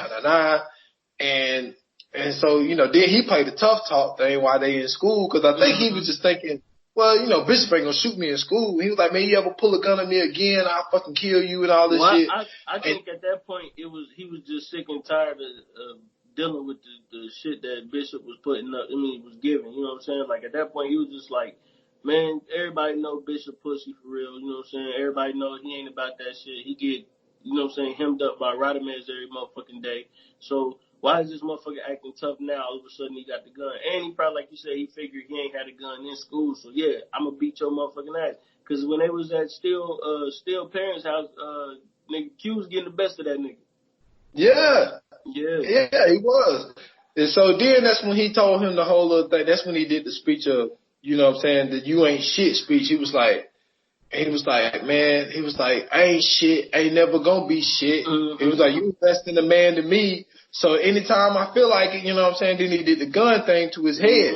S3: And so, you know, then he played the tough talk thing while they in school, cause I think he was just thinking, well, you know, Bishop ain't gonna shoot me in school. He was like, man, you ever pull a gun on me again, I'll fucking kill you and all this shit.
S2: I think at that point, he was just sick and tired of dealing with the shit that Bishop was putting up, was giving, you know what I'm saying? Like, at that point, he was just like, man, everybody know Bishop pussy for real, you know what I'm saying? Everybody know he ain't about that shit. He get, you know what I'm saying, hemmed up by Rodamans every motherfucking day. So, why is this motherfucker acting tough now? All of a sudden, he got the gun. And he probably, like you said, he figured he ain't had a gun in school. So, yeah, I'm gonna beat your motherfucking ass. Because when they was at Still parents' house, nigga, Q was getting the best of that nigga.
S3: Yeah, he was. And so then that's when he told him the whole other thing. That's when he did the speech of, you know what I'm saying, the you ain't shit speech. He was like, man, I ain't shit, ain't never gonna be shit. He was like, you less than a man to me. So anytime I feel like it, you know what I'm saying, then he did the gun thing to his head.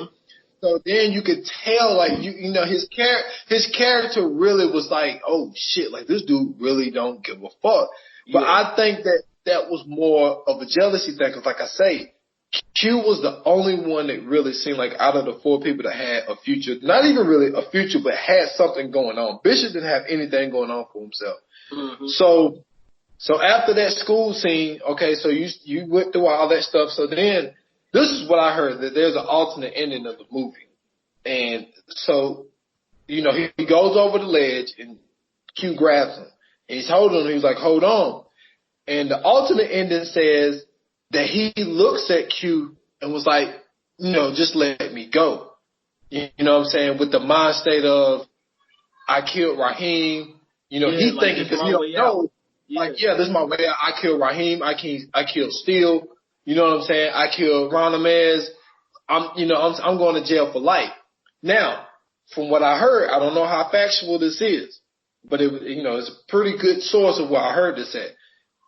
S3: So then you could tell, like, you know, his character really was like, oh shit, like this dude really don't give a fuck. But I think that was more of a jealousy thing, because like I say, Q was the only one that really seemed like out of the four people that had a future, not even really a future, but had something going on. Bishop didn't have anything going on for himself. So after that school scene, okay, so you went through all that stuff. So then this is what I heard, that there's an alternate ending of the movie. And so, you know, he goes over the ledge and Q grabs him. And he's holding him. He's like, hold on. And the alternate ending says that he looks at Q and was like, you know, just let me go. You know what I'm saying? With the mind state of, I killed Raheem. You know, he's thinking, because he don't know. Like, yeah, this is my way. I kill Raheem. I kill Steele. You know what I'm saying? I kill Ron Mez. I'm going to jail for life. Now, from what I heard, I don't know how factual this is, but it's a pretty good source of where I heard this at.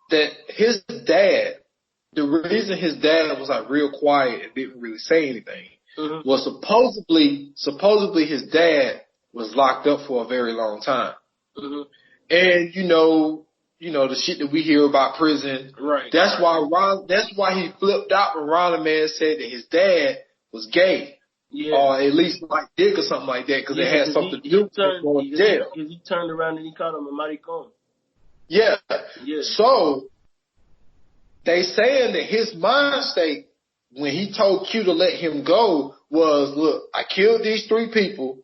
S3: That his dad, the reason his dad was like real quiet and didn't really say anything was supposedly his dad was locked up for a very long time. And the shit that we hear about prison.
S2: Right.
S3: That's why he flipped out when Ron Man said that his dad was gay. Yeah. Or at least like dick or something like that, because it had something to do with going to jail.
S2: He turned around and he called him a maricon.
S3: Yeah. So they saying that his mind state when he told Q to let him go was, look, I killed these 3 people.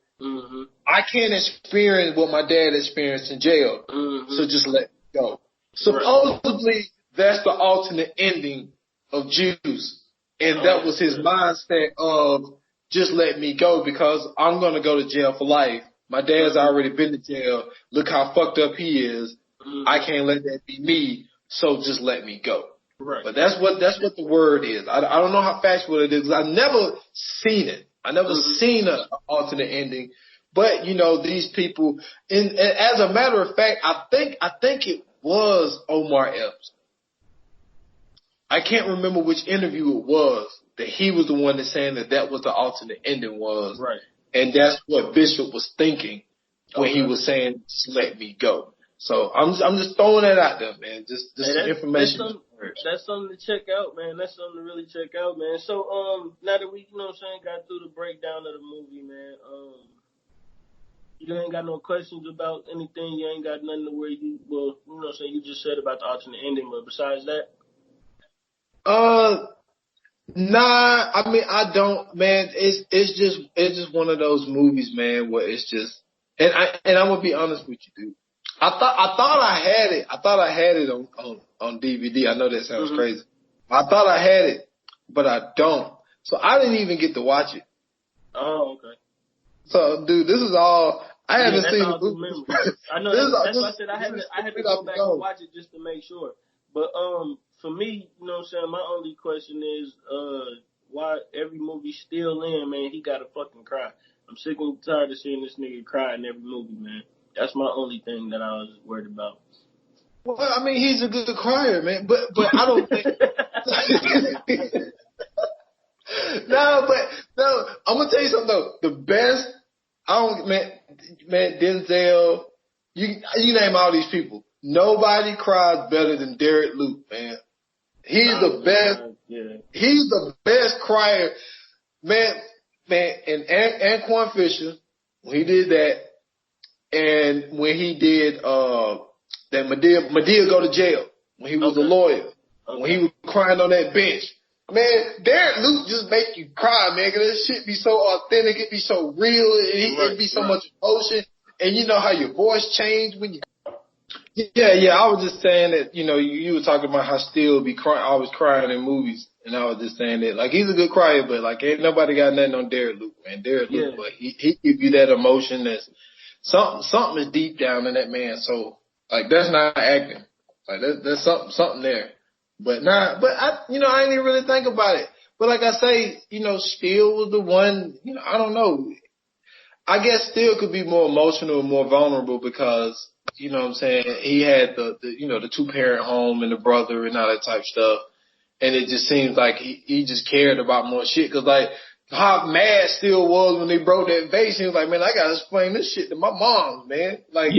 S3: I can't experience what my dad experienced in jail. So just let me go. Supposedly that's the alternate ending of Juice. And that was his mindset of just let me go because I'm going to go to jail for life. My dad's already been to jail. Look how fucked up he is. I can't let that be me. So just let me go.
S2: Right.
S3: But that's what the word is. I don't know how factual it is. I've never seen it. I never seen an alternate ending. But these people, and as a matter of fact, I think it was Omar Epps. I can't remember which interview it was that he was the one that's saying that was the alternate ending was.
S2: Right.
S3: And that's what Bishop was thinking when he was saying, just let me go. So I'm just throwing that out there, man. Just some information.
S2: That's something to check out, man. That's something to really check out, man. So now that we, got through the breakdown of the movie, man, you ain't got no questions about anything. You ain't got nothing to where you just said about the alternate ending, but besides that?
S3: Nah, I mean, I don't, man. It's just one of those movies, man, where it's just, and I'm gonna be honest with you, dude. I thought I had it. I thought I had it on DVD. I know that sounds crazy. I thought I had it, but I don't. So I didn't even get to watch it.
S2: Oh, okay.
S3: So, dude, this is all. I haven't seen
S2: the movie. I know. That's why I said I had to go back and watch it just to make sure. But for me, my only question is why every movie still in, man, he gotta fucking cry. I'm sick and tired of seeing this nigga cry in every movie, man. That's my only thing that I was worried about.
S3: Well, I mean, he's a good crier, man, but I don't think. No, I'm gonna tell you something though. The best, man, Denzel. You name all these people. Nobody cries better than Derek Luke, man. He's the best. Yeah. He's the best crier, man. And Anquan Fisher, when he did that, and when he did that Madea go to jail when he was a lawyer, when he was crying on that bench. Man, Derek Luke just make you cry, man, 'cause this shit be so authentic, it be so real, it be so much emotion, and you know how your voice changed when you. Yeah, I was just saying that, you were talking about how Steele be crying, always crying in movies, and I was just saying that, like, he's a good crier, but, like, ain't nobody got nothing on Derek Luke, man. Derek Luke, but he give you that emotion that's, something is deep down in that man's soul. Like, that's not acting. Like, there's something there. But I didn't even really think about it. But like I say, Steele was the one, I don't know. I guess Steele could be more emotional and more vulnerable because, you know what I'm saying, he had the 2-parent home and the brother and all that type stuff. And it just seems like he just cared about more shit. Cause like, how mad Steele was when they broke that vase, he was like, man, I gotta explain this shit to my mom, man. Like,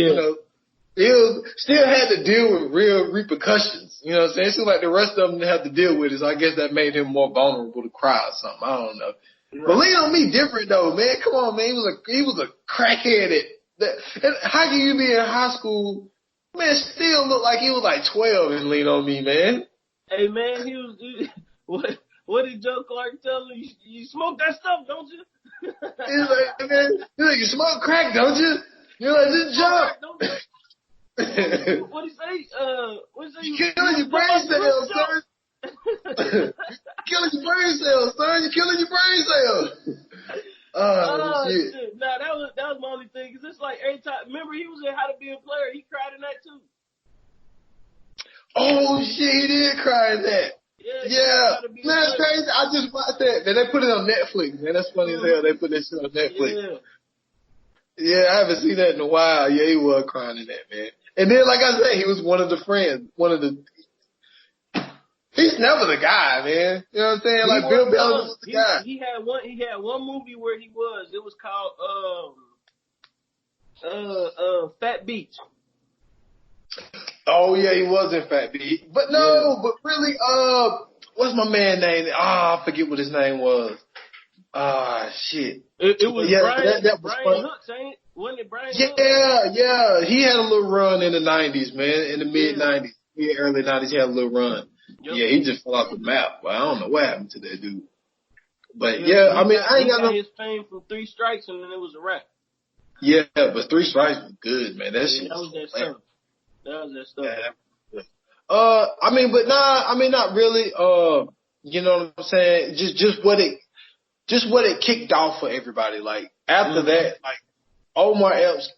S3: Still had to deal with real repercussions. You know what I'm saying? It seems like the rest of them didn't have to deal with it, so I guess that made him more vulnerable to cry or something. I don't know. Right. But Lean on Me different though, man. Come on, man. He was a crackhead and how can you be in high school? Man, still look like he was like 12 and Lean on Me, man.
S2: Hey man, what did Joe Clark tell him? You smoke that stuff, don't you?
S3: He's like, man, you smoke crack, don't you? You're like, just jump.
S2: What do you say?
S3: You're killing your brain cells, son. Killing your brain cells, son. You're killing your brain cells.
S2: Shit. Nah, that was my only thing. Cause it's like every time. Remember, he was in How to Be a Player. He cried in that too.
S3: Oh shit, he did cry in that. Yeah. Man, that's crazy. I just watched that. Then they put it on Netflix, man. That's funny as hell. They put that shit on Netflix. Yeah, I haven't seen that in a while. Yeah, he was crying in that, man. And then, like I said, he was one of the friends. He's never the guy, man. You know what I'm saying? Like Bill Bellamy was the guy.
S2: He had one movie where he was. It was called Fat Beach.
S3: Oh yeah, he was in Fat Beach. But no, but really, what's my man name? I forget what his name was. Shit.
S2: It was Brian.
S3: That was
S2: Brian Hooks, ain't it? Wasn't it Brian Hooks?
S3: Yeah. He had a little run in the 90s, man. In the mid 90s, early 90s, he had a little run. Yep. Yeah, he just fell off the map. Well, I don't know what happened to that dude. But I mean, I ain't got no.
S2: His fame from 3 Strikes, and then it was a wrap.
S3: Yeah, but 3 Strikes was good, man. That shit.
S2: That was that stuff.
S3: Yeah. I mean, but not really. You know what I'm saying? Just what it kicked off for everybody. Like after that, like Omar Epps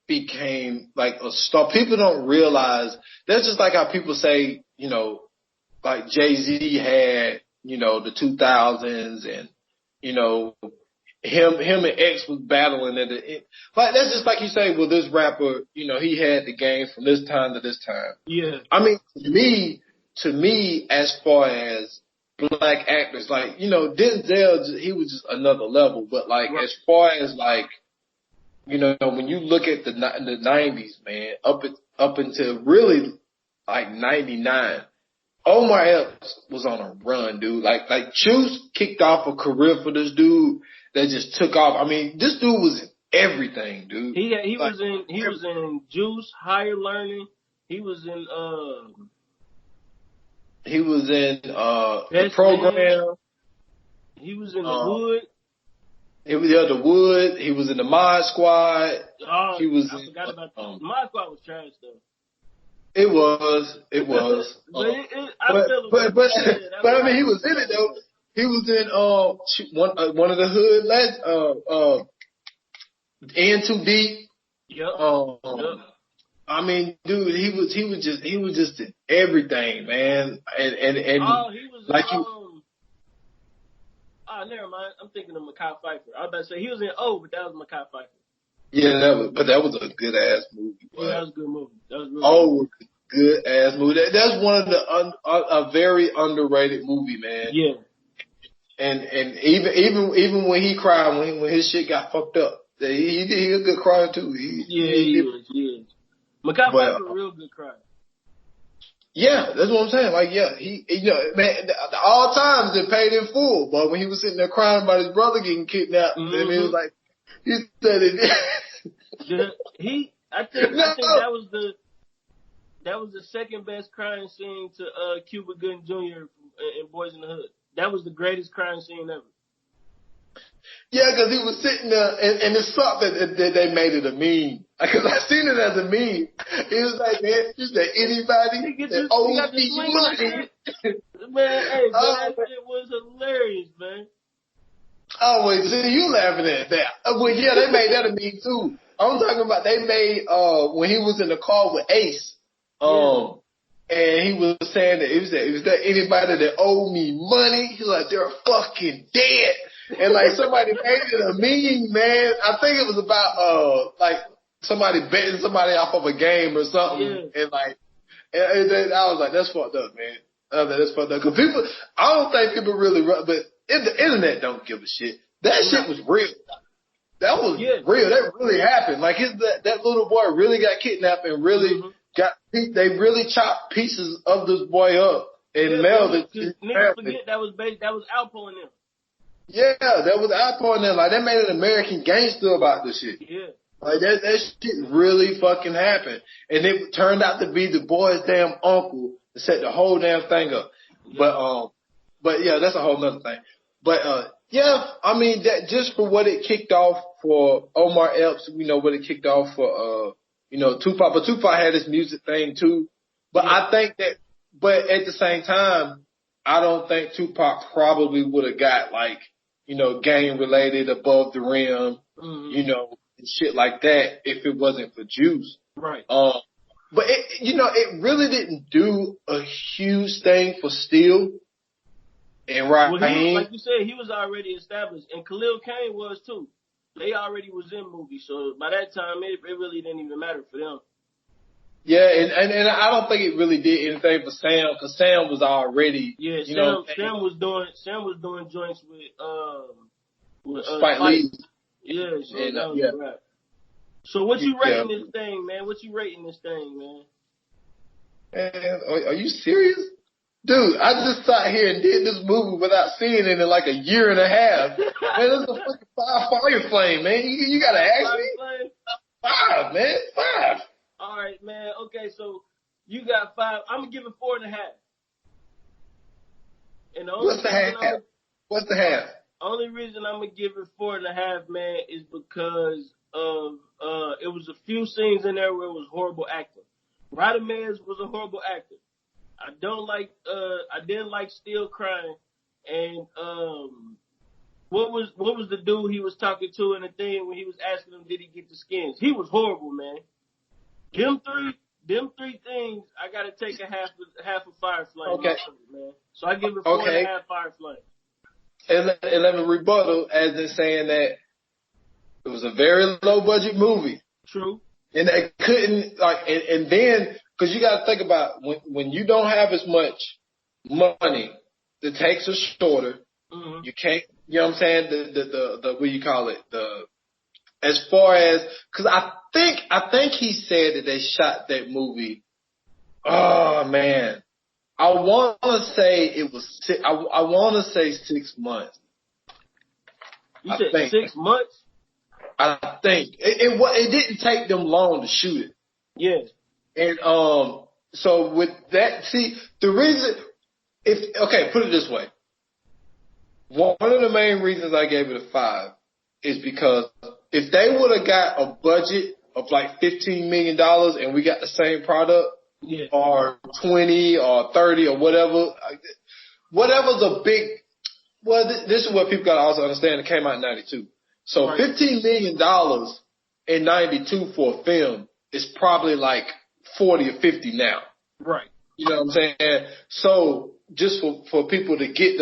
S3: became like a star. People don't realize that's just like how people say, you know, like Jay-Z had, you know, the 2000s and, you know, him and X was battling at it. Like that's just like you say, well, this rapper, you know, he had the game from this time to this time.
S2: Yeah.
S3: I mean, to me, as far as black actors, like, you know, Denzel, he was just another level. But like, as far as like, you know, when you look at the 90s, man, up until really like 99, Omar Epps was on a run, dude. Like Juice kicked off a career for this dude that just took off. I mean, this dude was in everything, dude.
S2: He was in Juice, Higher Learning. He was in
S3: the Program.
S2: He was in The Wood.
S3: It was The Wood. He was in the Mod Squad.
S2: I forgot about that. The Mod Squad was trash though.
S3: It was. But I mean, he was in it though. He was in one of the hood lads. N2D.
S2: Yep.
S3: I mean, dude, he was just in everything, man. And
S2: he was like never mind. I'm thinking of Mekhi Phifer. I was about to say he was in but that was Mekhi Phifer.
S3: Yeah, that was a good ass movie.
S2: Yeah, that was a good movie. That was really
S3: good ass movie. That's one of the a very underrated movie, man.
S2: Yeah.
S3: And even when he cried when his shit got fucked up, he a good crier too. He
S2: is. Mekhi Phifer a real good crier.
S3: Yeah, that's what I'm saying. Like, yeah, he you know, man, all times it paid in full. But when he was sitting there crying about his brother getting kidnapped, and it was like, he said it.
S2: I think that was the second best crying scene to Cuba Gooding Jr. in Boys in the Hood. That was the greatest crying scene ever.
S3: Yeah, because he was sitting there, and it sucked that they made it a meme. Because I seen it as a meme. He was like, man, you said anybody that owes me money.
S2: Man, hey, that shit was hilarious, man.
S3: Oh, wait, see, you laughing at that. Well, yeah, they made that a meme, too. I'm talking about they made, when he was in the car with Ace, and he was saying that, it was that anybody that owed me money, he's like, they're fucking dead. And like somebody made it a meme, man. I think it was about, like somebody betting somebody off of a game or something. Yeah. And like, and I was like, that's fucked up, man. That's fucked up. Cause I don't think people really, but the internet don't give a shit. That shit was real. That was real. That really happened. Like that little boy really got kidnapped and really they really chopped pieces of this boy up and mailed it.
S2: Niggas forget that was Alpo and them.
S3: Yeah, that was Alpo and them. Like they made an American gangster about this shit.
S2: Yeah.
S3: Like that shit really fucking happened. And it turned out to be the boy's damn uncle that set the whole damn thing up. Yeah. But yeah, that's a whole nother thing. But yeah, I mean that just for what it kicked off for Omar Epps, you know, what it kicked off for Tupac. But Tupac had his music thing too. But I think that at the same time, I don't think Tupac probably would have got like, you know, gang related above the rim, you know, and shit like that if it wasn't for Juice.
S2: Right.
S3: But it really didn't do a huge thing for Steel and Raheem.
S2: Well, like you said, he was already established, and Khalil Kain was too. They already was in movies, so by that time, it really didn't even matter for them.
S3: Yeah, and I don't think it really did anything for Sam, because Sam was already,
S2: Sam was doing joints with
S3: Spike Lee.
S2: Yeah, so that was right. So what you rating this thing, man?
S3: Man, are you serious? Dude, I just sat here and did this movie without seeing it in like a year and a half. Man, it's a fucking 5 fire flame, man. You gotta ask me. 5, man. 5.
S2: All right, man. Okay, so you got 5. I'm gonna give it 4.5. And
S3: What's the half?
S2: Only reason I'm gonna give it 4.5, man, is because of it was a few scenes in there where it was horrible acting. Rodamez was a horrible actor. I didn't like Steel crying, and what was the dude he was talking to in the thing when he was asking him did he get the skins? He was horrible, man. Them three things, I gotta take a half a fire flame.
S3: Okay.
S2: Man. So I give it 4.5 fire flame.
S3: And let me rebuttal as in saying that it was a very low budget movie.
S2: True.
S3: And they couldn't and then because you got to think about when you don't have as much money, the takes are shorter. Mm-hmm. You can't, you know what I'm saying? The what do you call it? As far as, because I think he said that they shot that movie. Oh man, I want to say it was. I want to say 6 months.
S2: You said 6 months?
S3: I think it didn't take them long to shoot it.
S2: Yeah.
S3: And so with that, see the reason. Put it this way. One of the main reasons I gave it a 5 is because if they would have got a budget of like $15 million and we got the same product, or 20 or 30 or whatever's a big. Well, this is what people got to also understand. It came out in 92. So right. $15 million in 92 for a film is probably like 40 or 50 now.
S2: Right.
S3: You know what I'm saying? So just for people to get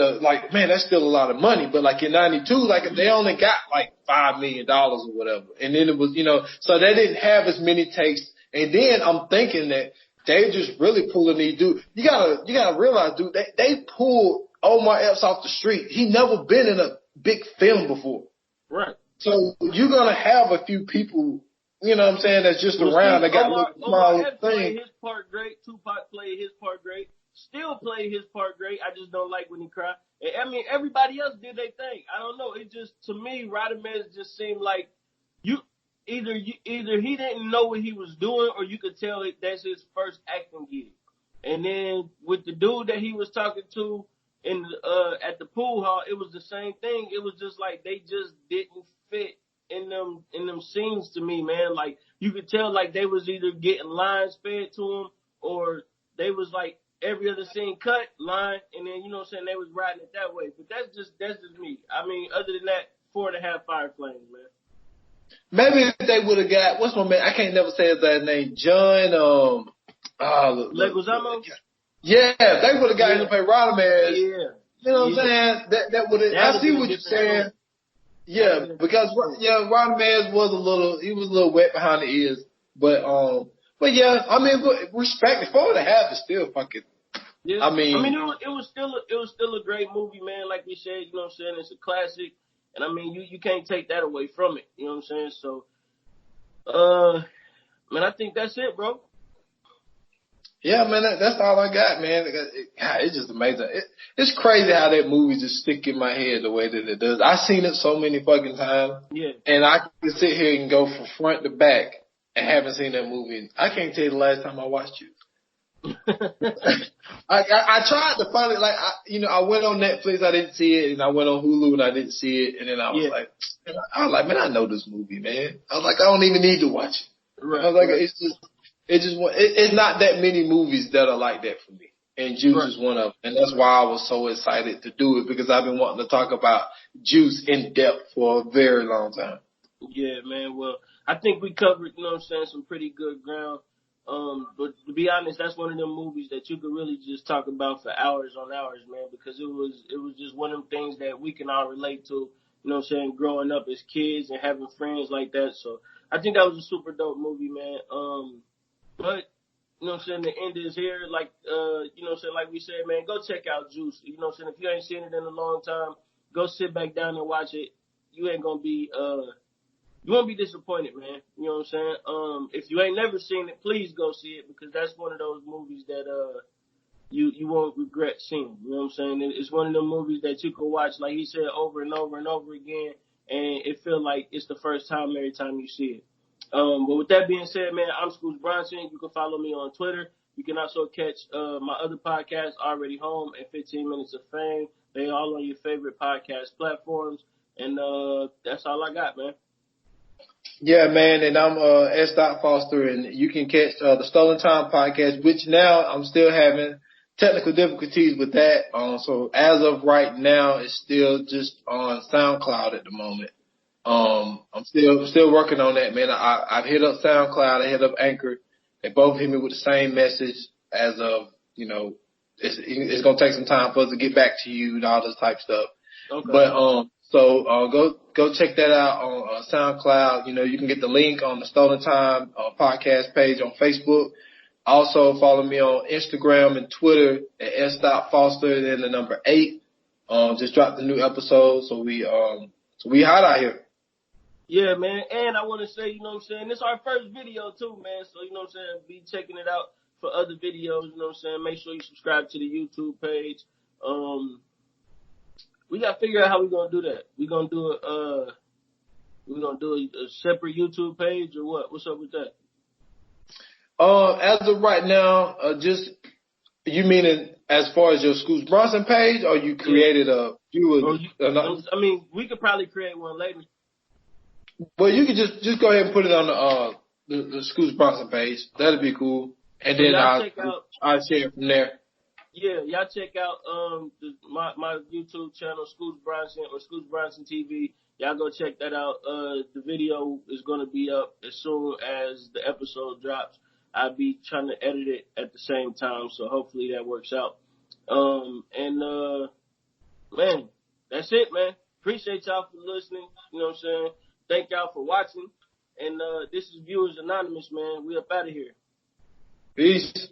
S3: man, that's still a lot of money. But like in 92, like they only got like $5 million or whatever. And then it was, so they didn't have as many takes. And then I'm thinking that they just really pulling these dudes. You gotta realize, dude, they pulled Omar Epps off the street. He never been in a big film before.
S2: Right.
S3: So you're gonna have a few people, you know what I'm saying, that's just around that got little small things.
S2: Played his part great. Tupac played his part great. Still played his part great. I just don't like when he cried. I mean, everybody else did their thing. I don't know. It just, to me, Rodamez just seemed like either he didn't know what he was doing, or you could tell that's his first acting gig. And then with the dude that he was talking to at the pool hall, it was the same thing. It was just like they just didn't fit in them scenes to me, man. Like you could tell like they was either getting lines fed to them, or they was like every other scene cut line, and then they was riding it that way. But that's just me. I mean, other than that, 4.5 fire flames, man.
S3: Maybe if they would have got, what's my man? I can't never say his last name. John.
S2: Leguizamo?
S3: Yeah, they would have got him to play Rodamez.
S2: Yeah.
S3: You know what I'm saying? That would have. I see what you're saying. Yeah, because Rodamez was a little wet behind the ears, but yeah, I mean, respect it. 4.5 is still fucking.
S2: Yeah.
S3: I mean,
S2: it was still a great movie, man. Like we said, you know what I'm saying? It's a classic. And I mean, you can't take that away from it. You know what I'm saying? So, man, I think that's it, bro.
S3: Yeah, man, that's all I got, man. It's just amazing. It's crazy how that movie just stick in my head the way that it does. I've seen it so many fucking times.
S2: Yeah.
S3: And I can sit here and go from front to back and haven't seen that movie. I can't tell you the last time I watched it. I tried to find it, I went on Netflix, I didn't see it, and I went on Hulu and I didn't see it, and then I was like, man, I know this movie, man. I was like, I don't even need to watch it.
S2: Right,
S3: I was like, it's not that many movies that are like that for me, and Juice is one of them, and that's why I was so excited to do it, because I've been wanting to talk about Juice in depth for a very long time.
S2: Yeah, man. Well, I think we covered, some pretty good ground. But be honest, that's one of them movies that you could really just talk about for hours on hours, man, because it was just one of them things that we can all relate to, you know what I'm saying, growing up as kids and having friends like that. So I think that was a super dope movie, man. But you know what I'm saying, the end is here. Like you know what I'm saying, like we said, man, go check out Juice. You know what I'm saying? If you ain't seen it in a long time, go sit back down and watch it. You ain't gonna be you won't be disappointed, man. You know what I'm saying? If you ain't never seen it, please go see it, because that's one of those movies that you won't regret seeing. You know what I'm saying? It's one of them movies that you can watch, like he said, over and over and over again, and it feel like it's the first time every time you see it. But with that being said, man, I'm Scoots Bronson. You can follow me on Twitter. You can also catch my other podcast, Already Home, and 15 Minutes of Fame. They all on your favorite podcast platforms. And that's all I got, man.
S3: Yeah, man, and I'm S. Foster, and you can catch the Stolen Time podcast, which now I'm still having technical difficulties with that. So as of right now, it's still just on SoundCloud at the moment. I'm still working on that, man. I've hit up SoundCloud, I hit up Anchor. They both hit me with the same message as of, you know, it's gonna take some time for us to get back to you and all this type stuff.
S2: Okay.
S3: But go check that out on SoundCloud. You know, you can get the link on the Stolen Time podcast page on Facebook. Also follow me on Instagram and Twitter at S.Foster and then the number 8. Just dropped a new episode, so we hot out here.
S2: Yeah, man. And I want to say, you know what I'm saying, this is our first video too, man. So, you know what I'm saying, be checking it out for other videos, you know what I'm saying. Make sure you subscribe to the YouTube page. We got to figure out how we're going to do that. We're going to do a separate YouTube page or what? What's up with that?
S3: As of right now, just, you meaning as far as your Scoots Bronson page, or you created
S2: I mean, we could probably create one later.
S3: Well, you could just go ahead and put it on the Scoots Bronson page. That'd be cool. And so then I'll share it from there.
S2: Yeah, y'all check out my YouTube channel, Scoots Bronson or Scoots Bronson TV. Y'all go check that out. The video is gonna be up as soon as the episode drops. I'll be trying to edit it at the same time, so hopefully that works out. Man, that's it, man. Appreciate y'all for listening. You know what I'm saying? Thank y'all for watching. And this is Viewers Anonymous, man. We up out of here.
S3: Peace.